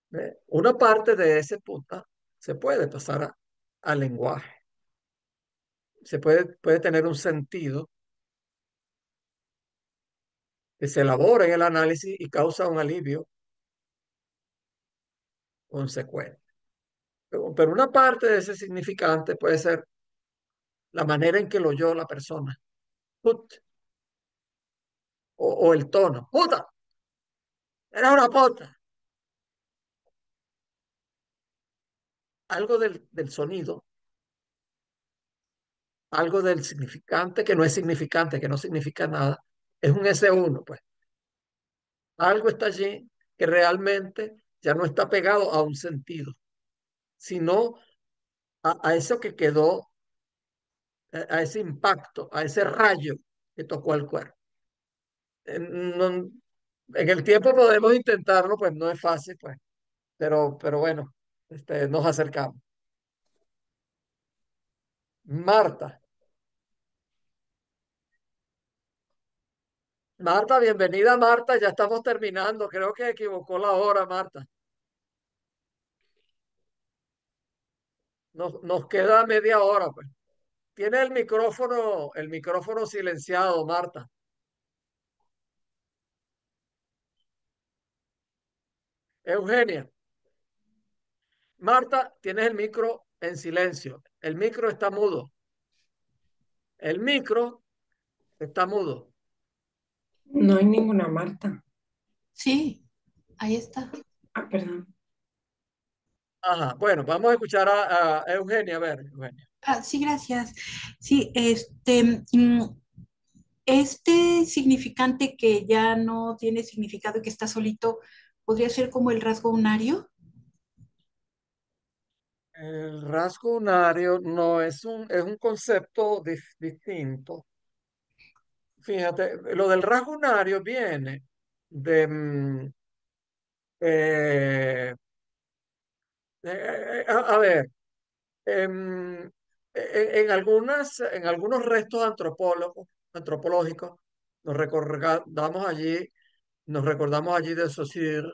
¿Ve? Una parte de ese puta se puede pasar al lenguaje. Puede tener un sentido que se elabora en el análisis y causa un alivio consecuente. Pero una parte de ese significante puede ser la manera en que lo oyó la persona. Put, o el tono. Puta, era una puta. Algo del sonido, algo del significante que no es significante, que no significa nada. Es un S1, pues. Algo está allí que realmente ya no está pegado a un sentido, sino a eso que quedó, a ese impacto, a ese rayo que tocó el cuerpo. En el tiempo podemos intentarlo, pues no es fácil, pues, pero bueno, nos acercamos. Marta, Marta, bienvenida Marta, ya estamos terminando, creo que equivocó la hora, Marta. Nos queda media hora, pues. Tiene el micrófono silenciado, Marta. Eugenia, Marta, tienes el micro en silencio. El micro está mudo. El micro está mudo. No hay ninguna Marta. Sí, ahí está. Ah, perdón. Ajá, bueno, vamos a escuchar a Eugenia. A ver, Eugenia. Ah, sí, gracias. Sí, este significante que ya no tiene significado y que está solito, podría ser como el rasgo unario. El rasgo unario no es un concepto distinto. fíjate, lo del rasgo unario viene de, eh, a ver, em, en algunos restos antropológicos, nos recordamos allí de Saussure.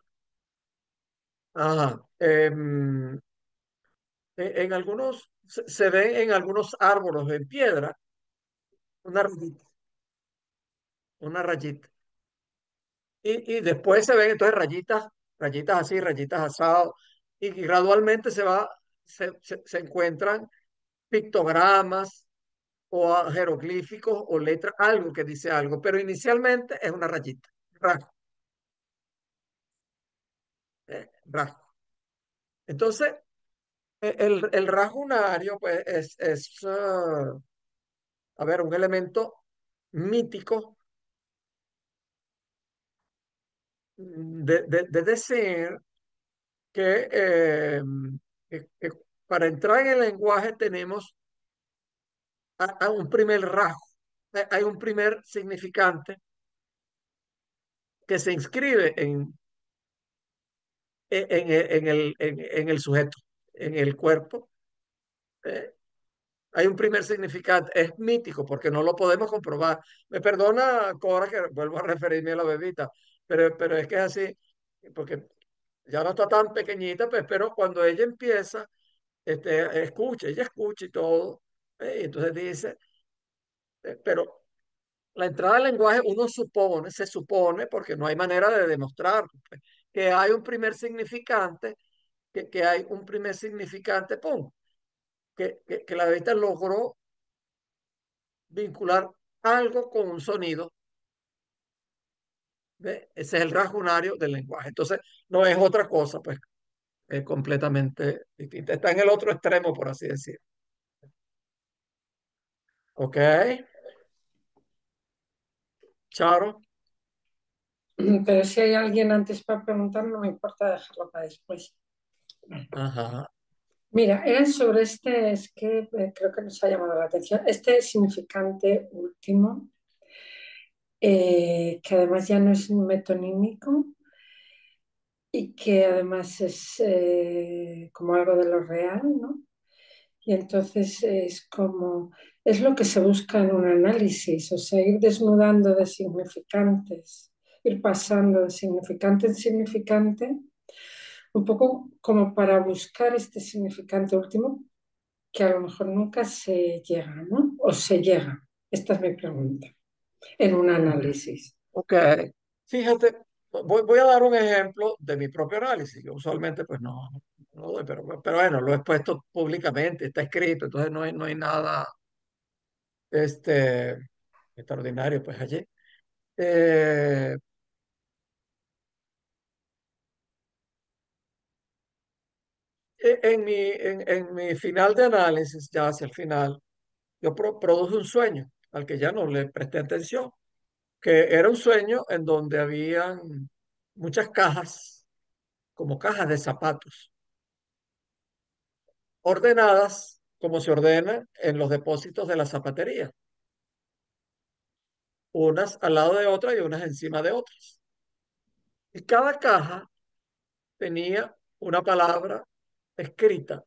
Ajá, en algunos, se ven en algunos árboles en piedra una rayita, una rayita. Y después se ven entonces rayitas así, rayitas asadas, y gradualmente se encuentran pictogramas o jeroglíficos o letras, algo que dice algo, pero inicialmente es una rayita, rasgo, rasgo. Entonces, el rasgo unario, pues, a ver, un elemento mítico de decir que, que para entrar en el lenguaje tenemos a un primer rasgo, hay un primer significante que se inscribe en el sujeto, en el cuerpo. ¿Eh? Hay un primer significante, es mítico porque no lo podemos comprobar. Me perdona, Cora, que vuelvo a referirme a la bebita, pero es que es así, porque ya no está tan pequeñita, pues, pero cuando ella empieza, ella escucha y todo, y entonces dice, pero la entrada al lenguaje uno se supone, porque no hay manera de demostrar, pues, que hay un primer significante, que hay un primer significante, pum, que la bebita logró vincular algo con un sonido. ¿Ve? Ese es el rasgo unario del lenguaje. Entonces, no es otra cosa, pues, es completamente distinta. Está en el otro extremo, por así decir. ¿Ok? Charo. Pero si hay alguien antes para preguntar, no me importa dejarlo para después. Ajá. Mira, eran sobre este, es que creo que nos ha llamado la atención, este significante último, que además ya no es metonímico y que además es como algo de lo real, ¿no? Y entonces es como, es lo que se busca en un análisis, o sea, ir desnudando de significantes, ir pasando de significante en significante, un poco como para buscar este significante último, que a lo mejor nunca se llega, ¿no? O se llega. Esta es mi pregunta, en un análisis. Ok. Fíjate, voy a dar un ejemplo de mi propio análisis. Yo usualmente, pues no lo doy, pero bueno, lo he expuesto públicamente, está escrito, entonces no hay nada este, extraordinario, pues allí. Eh, en mi final de análisis, ya hacia el final, yo produje un sueño al que ya no le presté atención, que era un sueño en donde habían muchas cajas, como cajas de zapatos, ordenadas como se ordenan en los depósitos de la zapatería, unas al lado de otras y unas encima de otras. Y cada caja tenía una palabra escrita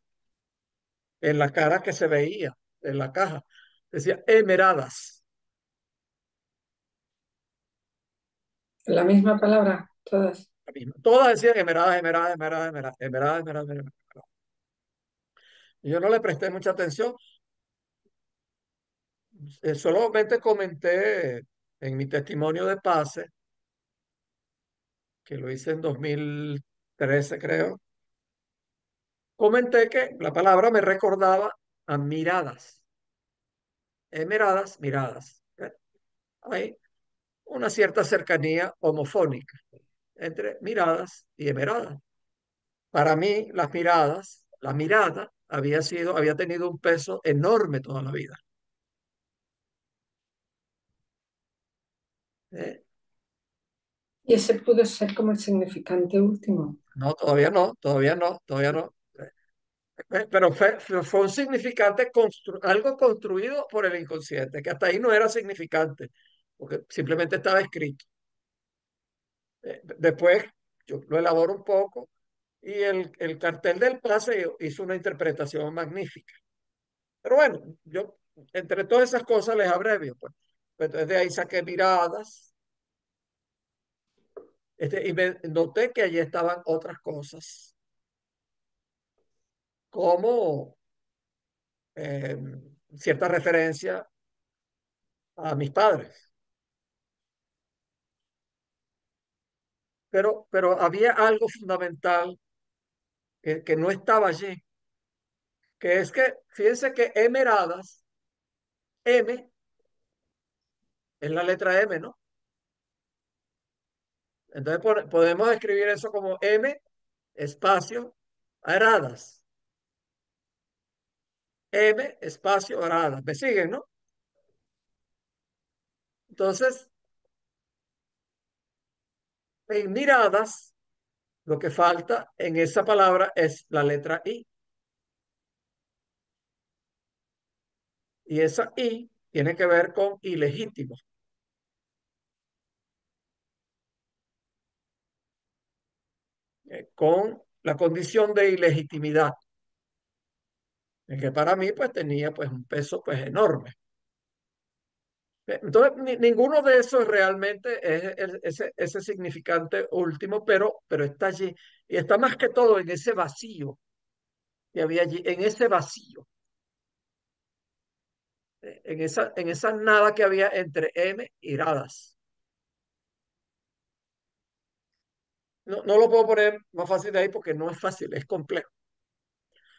en la cara que se veía en la caja. Decía Emeradas. La misma palabra, todas. La misma. Todas decían Emeradas, Emeradas, Emeradas, Emeradas, Emeradas, Emeradas, Emeradas. Y yo no le presté mucha atención. Solamente comenté en mi testimonio de pase, que lo hice en 2013, creo. Comenté que la palabra me recordaba a miradas. Miradas, miradas. Hay una cierta cercanía homofónica entre miradas y emeradas. Para mí, la mirada había tenido un peso enorme toda la vida. ¿Eh? Y ese pudo ser como el significante último. No, todavía no, todavía no, todavía no. Pero fue un significante, algo construido por el inconsciente, que hasta ahí no era significante. porque simplemente estaba escrito. Después yo lo elaboro un poco y el cartel del pase hizo una interpretación magnífica. Pero bueno, yo entre todas esas cosas les abrevio, pues. Pues entonces de ahí saqué miradas, y me noté que allí estaban otras cosas, como eh, cierta referencia a mis padres. Pero había algo fundamental que no estaba allí, que es que, fíjense que Emeradas, M es la letra M, ¿no? Entonces podemos escribir eso como M espacio Aradas. M espacio Aradas. ¿Me siguen, no? Entonces, en miradas, lo que falta en esa palabra es la letra I. Y esa I tiene que ver con ilegítimo, con la condición de ilegitimidad, que para mí pues tenía pues un peso pues enorme. Entonces, ninguno de esos realmente es ese significante último, pero está allí. Y está más que todo en ese vacío que había allí, en ese vacío, en esa nada que había entre M y Radas. No lo puedo poner más fácil de ahí porque no es fácil, es complejo.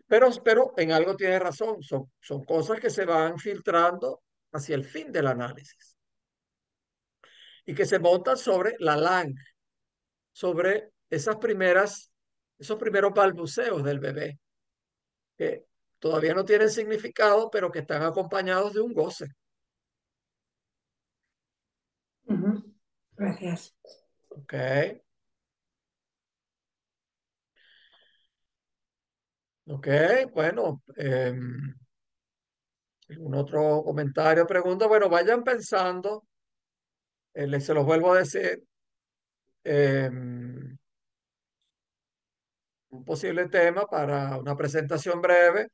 Pero en algo tiene razón, son cosas que se van filtrando hacia el fin del análisis y que se montan sobre la LAN, sobre esos primeros balbuceos del bebé, que todavía no tienen significado, pero que están acompañados de un goce. Ujú. Gracias. ¿Ok? ¿Ok? Bueno, ¿algún otro comentario, pregunta? Bueno, vayan pensando, se los vuelvo a decir, un posible tema para una presentación breve,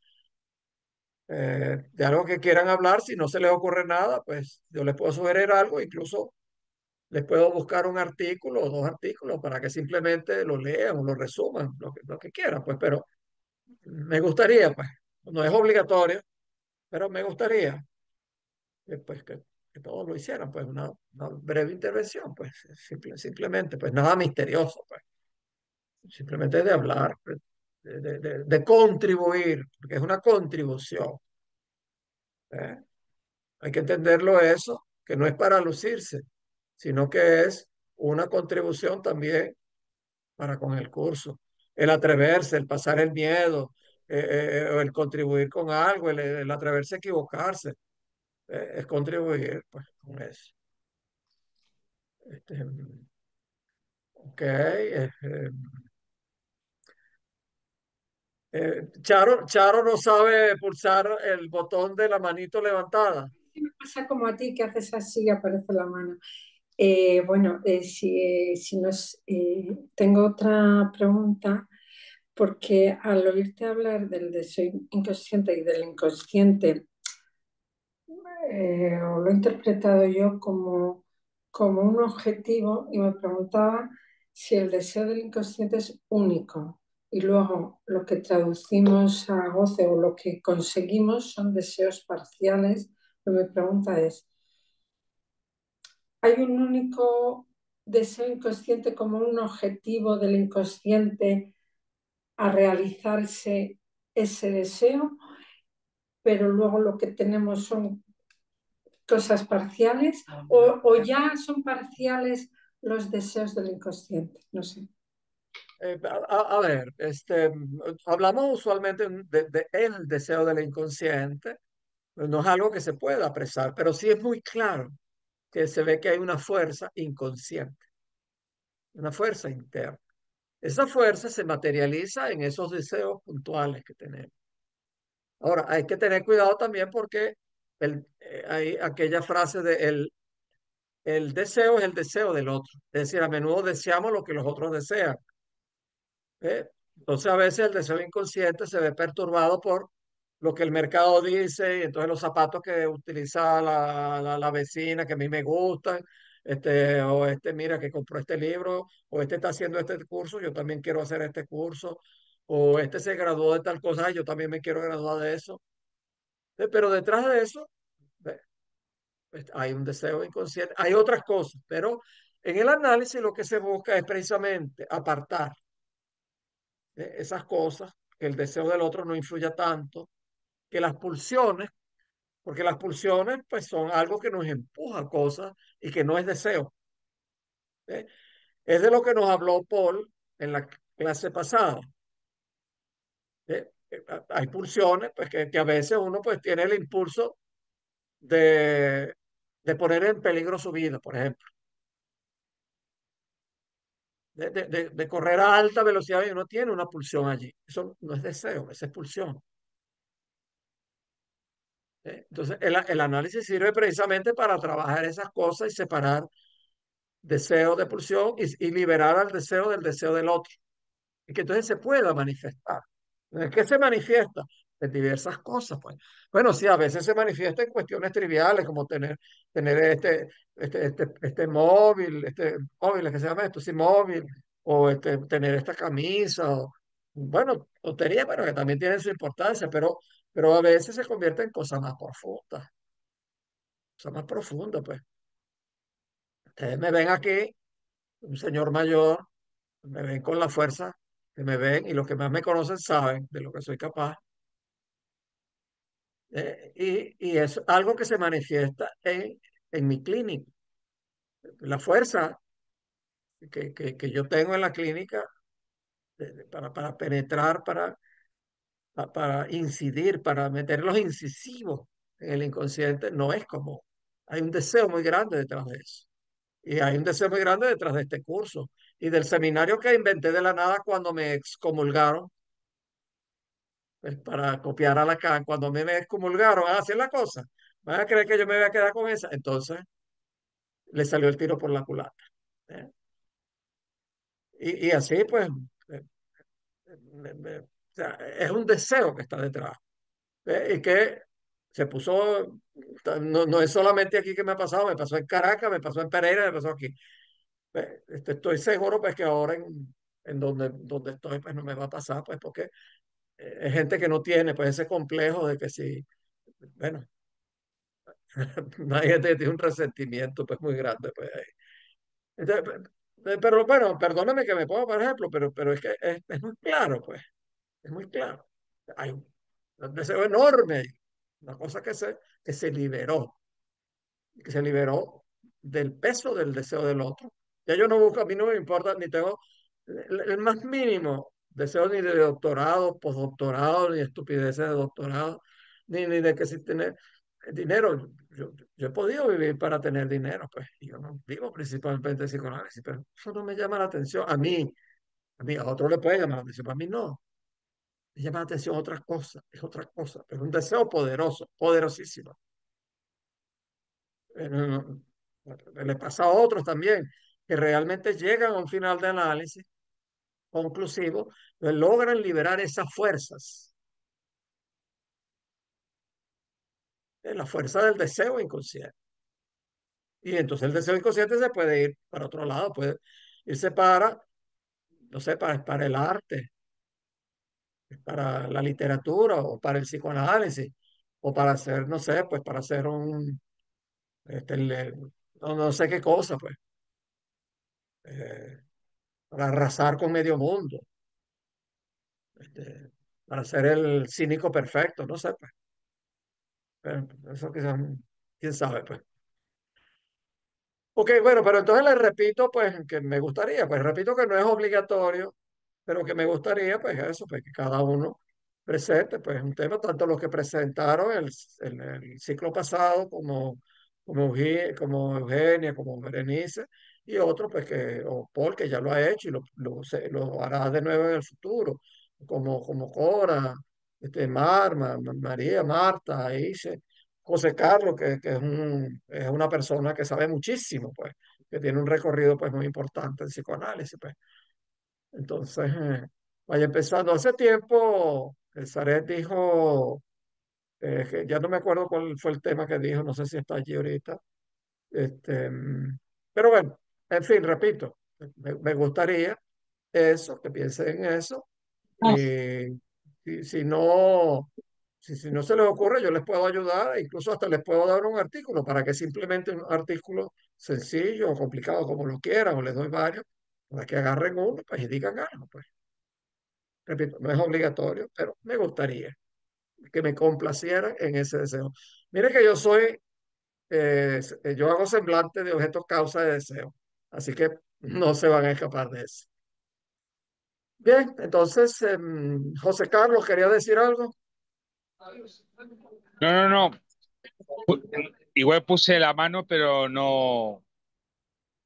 de algo que quieran hablar. Si no se les ocurre nada, pues yo les puedo sugerir algo, incluso les puedo buscar un artículo o dos artículos para que simplemente lo lean o lo resuman, lo que quieran, pues, pero me gustaría, pues, no es obligatorio, pero me gustaría pues, que todos lo hicieran, pues, una breve intervención, pues, simplemente, pues, nada misterioso, pues, simplemente de hablar, pues, de contribuir, porque es una contribución, ¿eh? Hay que entenderlo eso, que no es para lucirse, sino que es una contribución también para con el curso. El atreverse, el pasar el miedo, o el contribuir con algo, el atreverse a equivocarse, es contribuir pues, con eso. Este, ok. Charo no sabe pulsar el botón de la manito levantada. Me pasa como a ti que haces así y aparece la mano. Bueno, si nos, tengo otra pregunta, porque al oírte hablar del deseo inconsciente y del inconsciente, o lo he interpretado yo como un objetivo y me preguntaba si el deseo del inconsciente es único y luego lo que traducimos a goce o lo que conseguimos son deseos parciales. Pero mi pregunta es, ¿hay un único deseo inconsciente como un objetivo del inconsciente a realizarse ese deseo, pero luego lo que tenemos son cosas parciales o ya son parciales los deseos del inconsciente? No sé. A ver, hablamos usualmente de el deseo del inconsciente, pero no es algo que se pueda apresar, pero sí es muy claro que se ve que hay una fuerza inconsciente, una fuerza interna. Esa fuerza se materializa en esos deseos puntuales que tenemos. Ahora, hay que tener cuidado también porque hay aquella frase de el deseo es el deseo del otro. Es decir, a menudo deseamos lo que los otros desean. ¿Eh? Entonces a veces el deseo inconsciente se ve perturbado por lo que el mercado dice, y entonces los zapatos que utiliza la vecina que a mí me gustan, o mira que compró este libro, o este está haciendo este curso, yo también quiero hacer este curso, o este se graduó de tal cosa, yo también me quiero graduar de eso. Pero detrás de eso hay un deseo inconsciente, hay otras cosas, pero en el análisis lo que se busca es precisamente apartar esas cosas, que el deseo del otro no influya tanto, que las pulsiones, porque las pulsiones pues son algo que nos empuja a cosas y que no es deseo. ¿Eh? Es de lo que nos habló Paul en la clase pasada. Hay pulsiones pues que a veces uno pues tiene el impulso de, de poner en peligro su vida, por ejemplo, de correr a alta velocidad y uno tiene una pulsión allí. Eso no es deseo, esa es pulsión. Entonces, el análisis sirve precisamente para trabajar esas cosas y separar deseo de pulsión y liberar al deseo del deseo del otro. Y que entonces se pueda manifestar. ¿En qué se manifiesta? En diversas cosas, pues. Bueno, sí, a veces se manifiesta en cuestiones triviales, como tener este móvil, ¿qué se llama esto? Sí, móvil, o tener esta camisa, o, bueno, tontería, pero que también tienen su importancia, pero a veces se convierte en cosas más profundas, pues. Ustedes me ven aquí, un señor mayor, me ven con la fuerza que me ven y los que más me conocen saben de lo que soy capaz. Y es algo que se manifiesta en mi clínica. La fuerza que yo tengo en la clínica para penetrar, para incidir, para meter los incisivos en el inconsciente, no es como. Hay un deseo muy grande detrás de eso. Y hay un deseo muy grande detrás de este curso y del seminario que inventé de la nada cuando me excomulgaron, pues, para copiar a Lacan. Cuando me excomulgaron a hacer la cosa, van a creer que yo me voy a quedar con esa. Entonces le salió el tiro por la culata. ¿Eh? Y así, pues, eh, o sea, es un deseo que está detrás. Y que se puso, no es solamente aquí que me ha pasado, me pasó en Caracas, me pasó en Pereira, me pasó aquí. Estoy seguro pues que ahora en donde estoy pues no me va a pasar pues porque es gente que no tiene pues ese complejo de que si, bueno, nadie tiene un resentimiento pues muy grande pues ahí. Entonces, pero bueno, perdóname que me ponga por ejemplo, pero es que es muy claro pues, es muy claro. Hay un deseo enorme ahí, una cosa que se liberó que se liberó del peso del deseo del otro. Ya yo no busco, a mí no me importa, ni tengo el más mínimo deseo ni de doctorado, postdoctorado, ni estupideces de doctorado, ni de que si tener dinero. Yo he podido vivir para tener dinero, pues, y yo no vivo principalmente de psicoanálisis, pero eso no me llama la atención. A otros le puede llamar la atención, a mí no. Me llama la atención otra cosa, es otra cosa, pero un deseo poderoso, poderosísimo. No, le pasa a otros también, que realmente llegan a un final de análisis conclusivo, pues logran liberar esas fuerzas, la fuerza del deseo inconsciente. Y entonces el deseo inconsciente se puede ir para otro lado, puede irse para, no sé, para el arte, para la literatura o para el psicoanálisis, o para hacer, no sé, pues para hacer no sé qué cosa, pues, eh, para arrasar con medio mundo. este, para ser el cínico perfecto, no sé, pues. Pero eso quizás, quién sabe, pues. Ok, bueno, pero entonces les repito, pues, que me gustaría, pues repito que no es obligatorio, pero que me gustaría, pues eso, pues que cada uno presente, pues un tema, tanto los que presentaron el ciclo pasado como Eugenia, como Berenice, y otros, pues o Paul, que ya lo ha hecho y lo hará de nuevo en el futuro, como Cora, María, Marta, Ise, José Carlos, que es una persona que sabe muchísimo, pues, que tiene un recorrido pues muy importante en psicoanálisis, pues. Entonces, vaya empezando. Hace tiempo, el Saret dijo, que ya no me acuerdo cuál fue el tema que dijo, no sé si está allí ahorita. Este, pero bueno, en fin, repito, me gustaría eso, que piensen en eso. Y si no, si no se les ocurre, yo les puedo ayudar, e incluso hasta les puedo dar un artículo para que simplemente un artículo sencillo o complicado, como lo quieran, o les doy varios, para que agarren uno pues, y digan algo. Pues. Repito, no es obligatorio, pero me gustaría que me complacieran en ese deseo. Mire que yo soy, yo hago semblante de objetos causa de deseo, así que no se van a escapar de eso. Bien, entonces, José Carlos, ¿quería decir algo? No, no, no. Igual puse la mano, pero no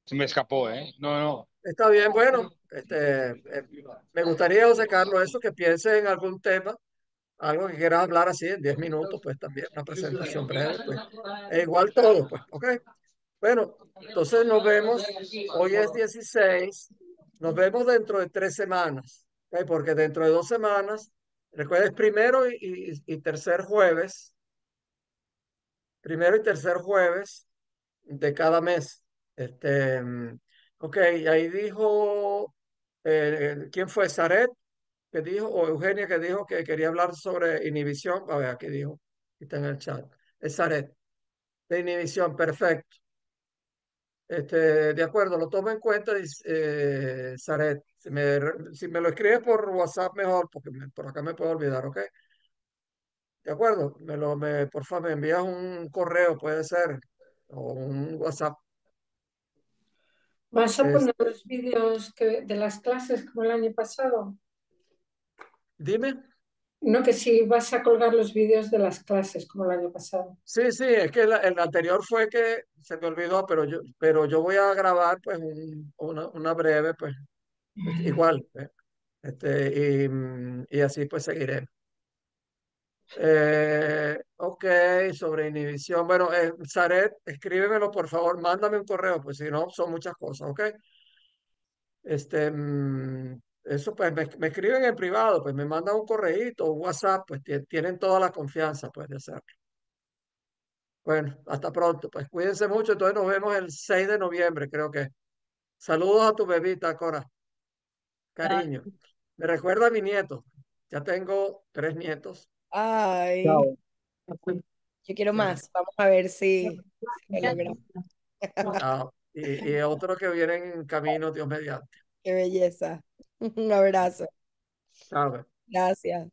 se me escapó, ¿eh? No, no. Está bien, bueno, me gustaría, José Carlos, eso, que piense en algún tema, algo que quieras hablar así en 10 minutos, pues también, una presentación breve, pues, e igual todo, pues, ¿ok? Bueno, entonces nos vemos, hoy es 16, nos vemos dentro de 3 semanas, ¿ok? Porque dentro de 2 semanas, recuerda, es y tercer jueves, primero y tercer jueves de cada mes. Ok, y ahí dijo, ¿quién fue? Zaret, que dijo, o Eugenia, que dijo que quería hablar sobre inhibición. A ver, aquí dijo, aquí está en el chat. Es Zaret, de inhibición, perfecto. De acuerdo, lo tomo en cuenta, Zaret. Si me lo escribes por WhatsApp, mejor, porque por acá me puedo olvidar, ¿ok? De acuerdo, por favor, me envías un correo, puede ser, o un WhatsApp. ¿Vas a Es- poner los vídeos de las clases como el año pasado? Dime. No, que si vas a colgar los vídeos de las clases como el año pasado. Sí, sí, es que el anterior fue que se me olvidó, pero yo voy a grabar pues una breve, pues igual, y así pues seguiré. Ok, sobre inhibición. Bueno, Zaret, escríbemelo por favor, mándame un correo, pues si no, son muchas cosas, ok. Eso pues me escriben en privado, pues me mandan un correíto, un WhatsApp, pues tienen toda la confianza pues de hacerlo. Bueno, hasta pronto. Pues cuídense mucho. Entonces nos vemos el 6 de noviembre, creo que. Saludos a tu bebita, Cora. Cariño. Me recuerda a mi nieto. Ya tengo 3 nietos. Ay, Chao. yo quiero Bueno, más. Vamos a ver si lo logramos. chao. Y otros que vienen en camino, Dios mediante. Qué belleza. Un abrazo. Chao. Gracias.